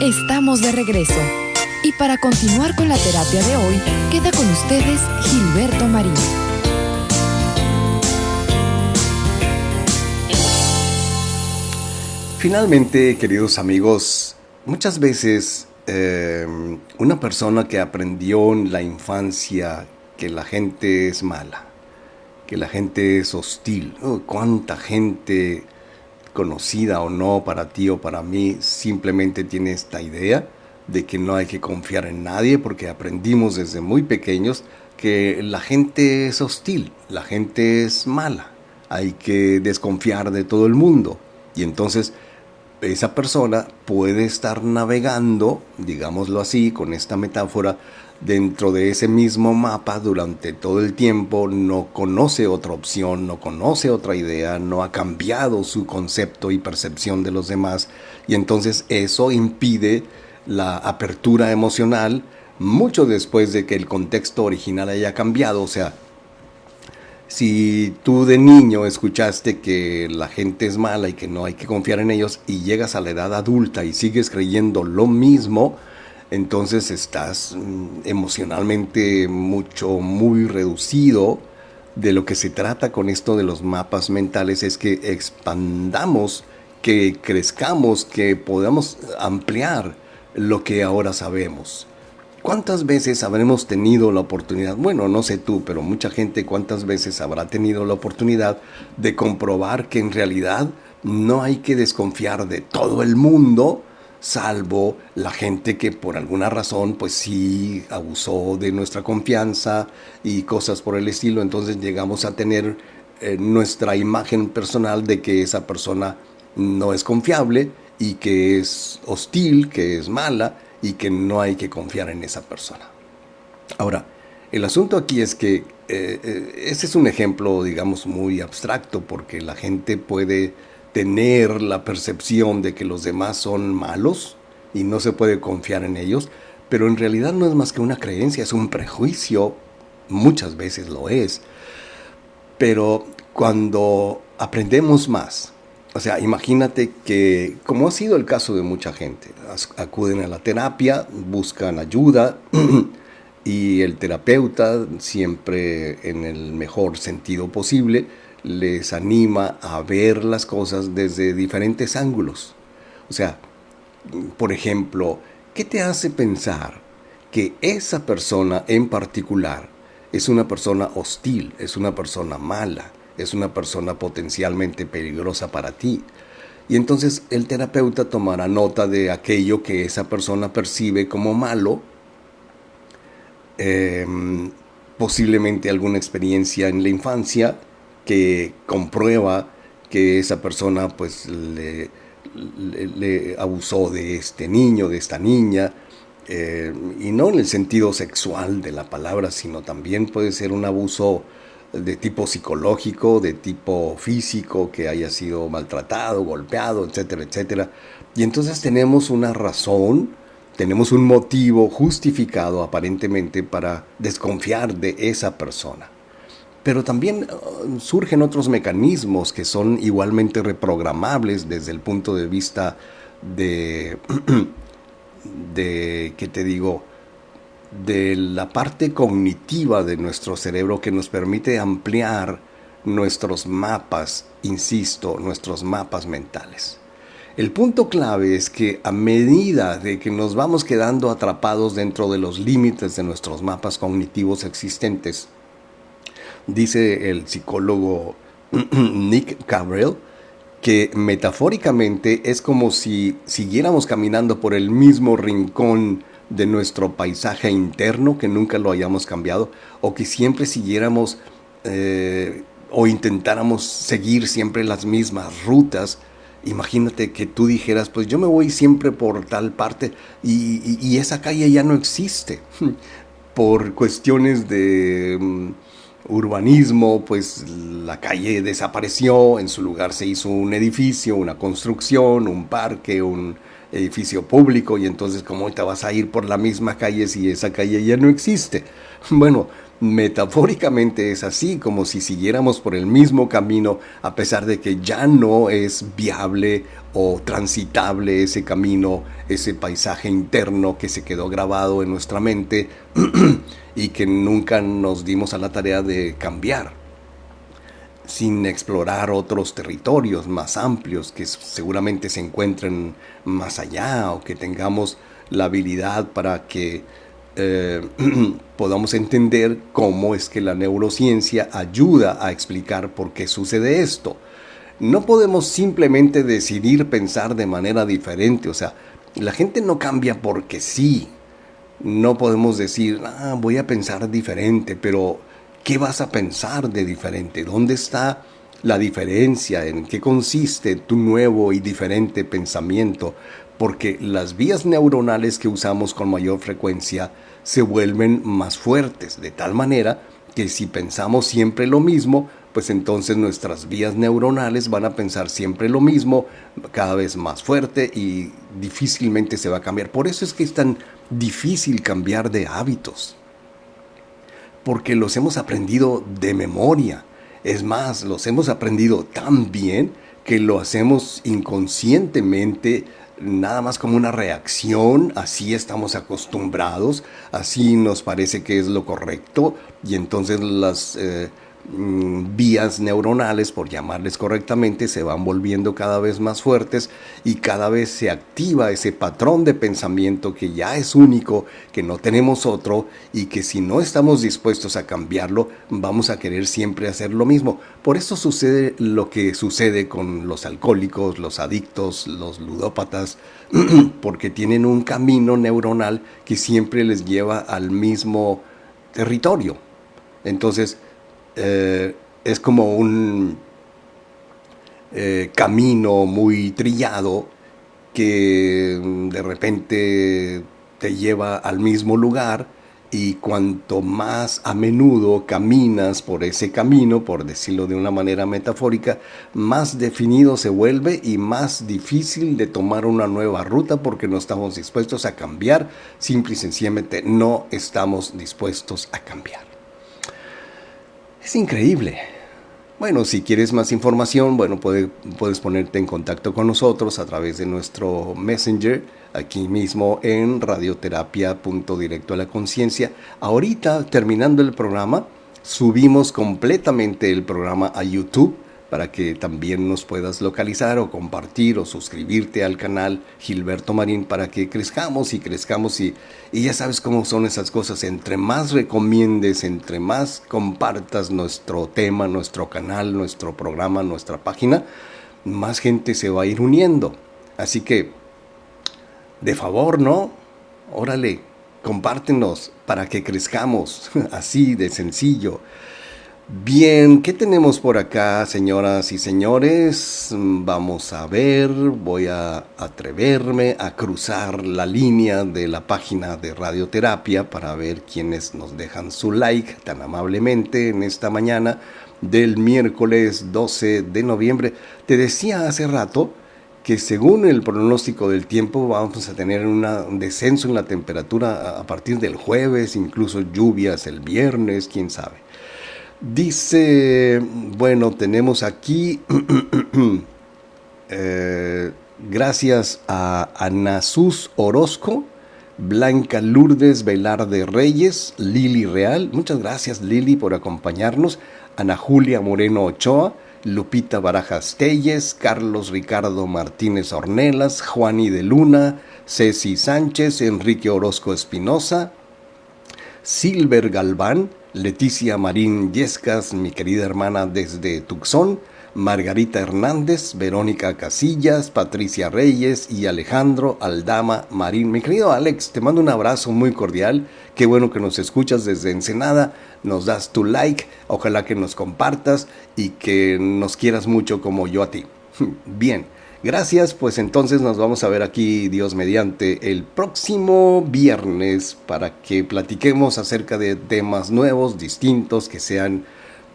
Estamos de regreso. Y para continuar con la terapia de hoy, queda con ustedes Gilberto Marín. Finalmente, queridos amigos, muchas veces una persona que aprendió en la infancia que la gente es mala, que la gente es hostil, cuánta gente conocida o no para ti o para mí simplemente tiene esta idea de que no hay que confiar en nadie porque aprendimos desde muy pequeños que la gente es hostil, la gente es mala, hay que desconfiar de todo el mundo. Y entonces esa persona puede estar navegando, digámoslo así, con esta metáfora, dentro de ese mismo mapa durante todo el tiempo, no conoce otra opción, no conoce otra idea, no ha cambiado su concepto y percepción de los demás, y entonces eso impide la apertura emocional mucho después de que el contexto original haya cambiado. O sea, si tú de niño escuchaste que la gente es mala y que no hay que confiar en ellos y llegas a la edad adulta y sigues creyendo lo mismo, entonces estás emocionalmente muy reducido. De lo que se trata con esto de los mapas mentales es que expandamos, que crezcamos, que podamos ampliar lo que ahora sabemos. ¿Cuántas veces habremos tenido la oportunidad? Bueno, no sé tú, pero mucha gente cuántas veces habrá tenido la oportunidad de comprobar que en realidad no hay que desconfiar de todo el mundo, salvo la gente que por alguna razón pues sí abusó de nuestra confianza y cosas por el estilo. Entonces llegamos a tener nuestra imagen personal de que esa persona no es confiable y que es hostil, que es mala y que no hay que confiar en esa persona. Ahora, el asunto aquí es que ese es un ejemplo, digamos, muy abstracto, porque la gente puede tener la percepción de que los demás son malos y no se puede confiar en ellos, pero en realidad no es más que una creencia, es un prejuicio, muchas veces lo es. Pero cuando aprendemos más, o sea, imagínate que, como ha sido el caso de mucha gente, acuden a la terapia, buscan ayuda y el terapeuta, siempre en el mejor sentido posible, les anima a ver las cosas desde diferentes ángulos. O sea, por ejemplo, ¿qué te hace pensar que esa persona en particular es una persona hostil, es una persona mala, es una persona potencialmente peligrosa para ti? Y entonces el terapeuta tomará nota de aquello que esa persona percibe como malo, posiblemente alguna experiencia en la infancia que comprueba que esa persona pues le abusó de este niño, de esta niña, y no en el sentido sexual de la palabra, sino también puede ser un abuso de tipo psicológico, de tipo físico, que haya sido maltratado, golpeado, etcétera, etcétera. Y entonces tenemos una razón, tenemos un motivo justificado aparentemente para desconfiar de esa persona. Pero también surgen otros mecanismos que son igualmente reprogramables desde el punto de vista de ¿qué te digo?, de la parte cognitiva de nuestro cerebro que nos permite ampliar nuestros mapas, insisto, nuestros mapas mentales. El punto clave es que a medida de que nos vamos quedando atrapados dentro de los límites de nuestros mapas cognitivos existentes, dice el psicólogo Nick Cabral, que metafóricamente es como si siguiéramos caminando por el mismo rincón de nuestro paisaje interno, que nunca lo hayamos cambiado, o que siempre siguiéramos o intentáramos seguir siempre las mismas rutas. Imagínate que tú dijeras, pues yo me voy siempre por tal parte y esa calle ya no existe. Por cuestiones de urbanismo, pues la calle desapareció, en su lugar se hizo un edificio, una construcción, un parque, un edificio público, y entonces ¿cómo te vas a ir por la misma calle si esa calle ya no existe? Bueno, Metafóricamente es así, como si siguiéramos por el mismo camino, a pesar de que ya no es viable o transitable ese camino, ese paisaje interno que se quedó grabado en nuestra mente y que nunca nos dimos a la tarea de cambiar, sin explorar otros territorios más amplios que seguramente se encuentren más allá, o que tengamos la habilidad para que podamos entender cómo es que la neurociencia ayuda a explicar por qué sucede esto. No podemos simplemente decidir pensar de manera diferente, o sea, la gente no cambia porque sí. No podemos decir, voy a pensar diferente, pero ¿qué vas a pensar de diferente? ¿Dónde está la diferencia? ¿En qué consiste tu nuevo y diferente pensamiento? Porque las vías neuronales que usamos con mayor frecuencia se vuelven más fuertes, de tal manera que si pensamos siempre lo mismo, pues entonces nuestras vías neuronales van a pensar siempre lo mismo, cada vez más fuerte, y difícilmente se va a cambiar. Por eso es que es tan difícil cambiar de hábitos, porque los hemos aprendido de memoria. Es más, los hemos aprendido tan bien que lo hacemos inconscientemente, nada más como una reacción. Así estamos acostumbrados, así nos parece que es lo correcto, y entonces las vías neuronales, por llamarles correctamente, se van volviendo cada vez más fuertes, y cada vez se activa ese patrón de pensamiento que ya es único, que no tenemos otro, y que si no estamos dispuestos a cambiarlo, vamos a querer siempre hacer lo mismo. Por eso sucede lo que sucede con los alcohólicos, los adictos, los ludópatas, porque tienen un camino neuronal que siempre les lleva al mismo territorio. Entonces, es como un camino muy trillado que de repente te lleva al mismo lugar, y cuanto más a menudo caminas por ese camino, por decirlo de una manera metafórica, más definido se vuelve y más difícil de tomar una nueva ruta, porque no estamos dispuestos a cambiar. Simple y sencillamente no estamos dispuestos a cambiar. Es increíble. Bueno, si quieres más información, bueno, puedes ponerte en contacto con nosotros a través de nuestro Messenger, aquí mismo en radioterapia.directo a la conciencia. Ahorita, terminando el programa, subimos completamente el programa a YouTube, para que también nos puedas localizar o compartir o suscribirte al canal Gilberto Marín, para que crezcamos y ya sabes cómo son esas cosas. Entre más recomiendes, entre más compartas nuestro tema, nuestro canal, nuestro programa, nuestra página, más gente se va a ir uniendo. Así que, de favor, ¿no? Órale, compártenos para que crezcamos, así de sencillo. Bien, ¿qué tenemos por acá, señoras y señores? Vamos a ver, voy a atreverme a cruzar la línea de la página de Radioterapia para ver quiénes nos dejan su like tan amablemente en esta mañana del miércoles 12 de noviembre. Te decía hace rato que según el pronóstico del tiempo vamos a tener un descenso en la temperatura a partir del jueves, incluso lluvias el viernes, quién sabe. Dice, bueno, tenemos aquí, gracias a Anasus Orozco, Blanca Lourdes Velarde Reyes, Lili Real, muchas gracias Lili por acompañarnos, Ana Julia Moreno Ochoa, Lupita Barajas Telles, Carlos Ricardo Martínez Ornelas, Juani de Luna, Ceci Sánchez, Enrique Orozco Espinosa, Silver Galván, Leticia Marín Yescas, mi querida hermana desde Tucson, Margarita Hernández, Verónica Casillas, Patricia Reyes y Alejandro Aldama Marín. Mi querido Alex, te mando un abrazo muy cordial. Qué bueno que nos escuchas desde Ensenada, nos das tu like, ojalá que nos compartas y que nos quieras mucho como yo a ti. Bien. Gracias, pues entonces nos vamos a ver aquí, Dios mediante, el próximo viernes para que platiquemos acerca de temas nuevos, distintos, que sean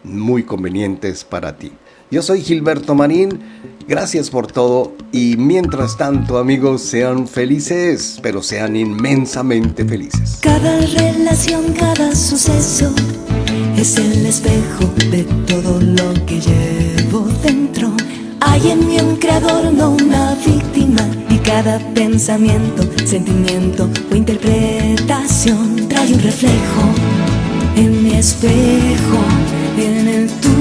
muy convenientes para ti. Yo soy Gilberto Marín, gracias por todo y mientras tanto, amigos, sean felices, pero sean inmensamente felices. Cada relación, cada suceso Es el espejo de todo lo que llevo dentro. Hay en mí un creador, no una víctima. Y cada pensamiento, sentimiento o interpretación trae un reflejo en mi espejo, en el tuyo.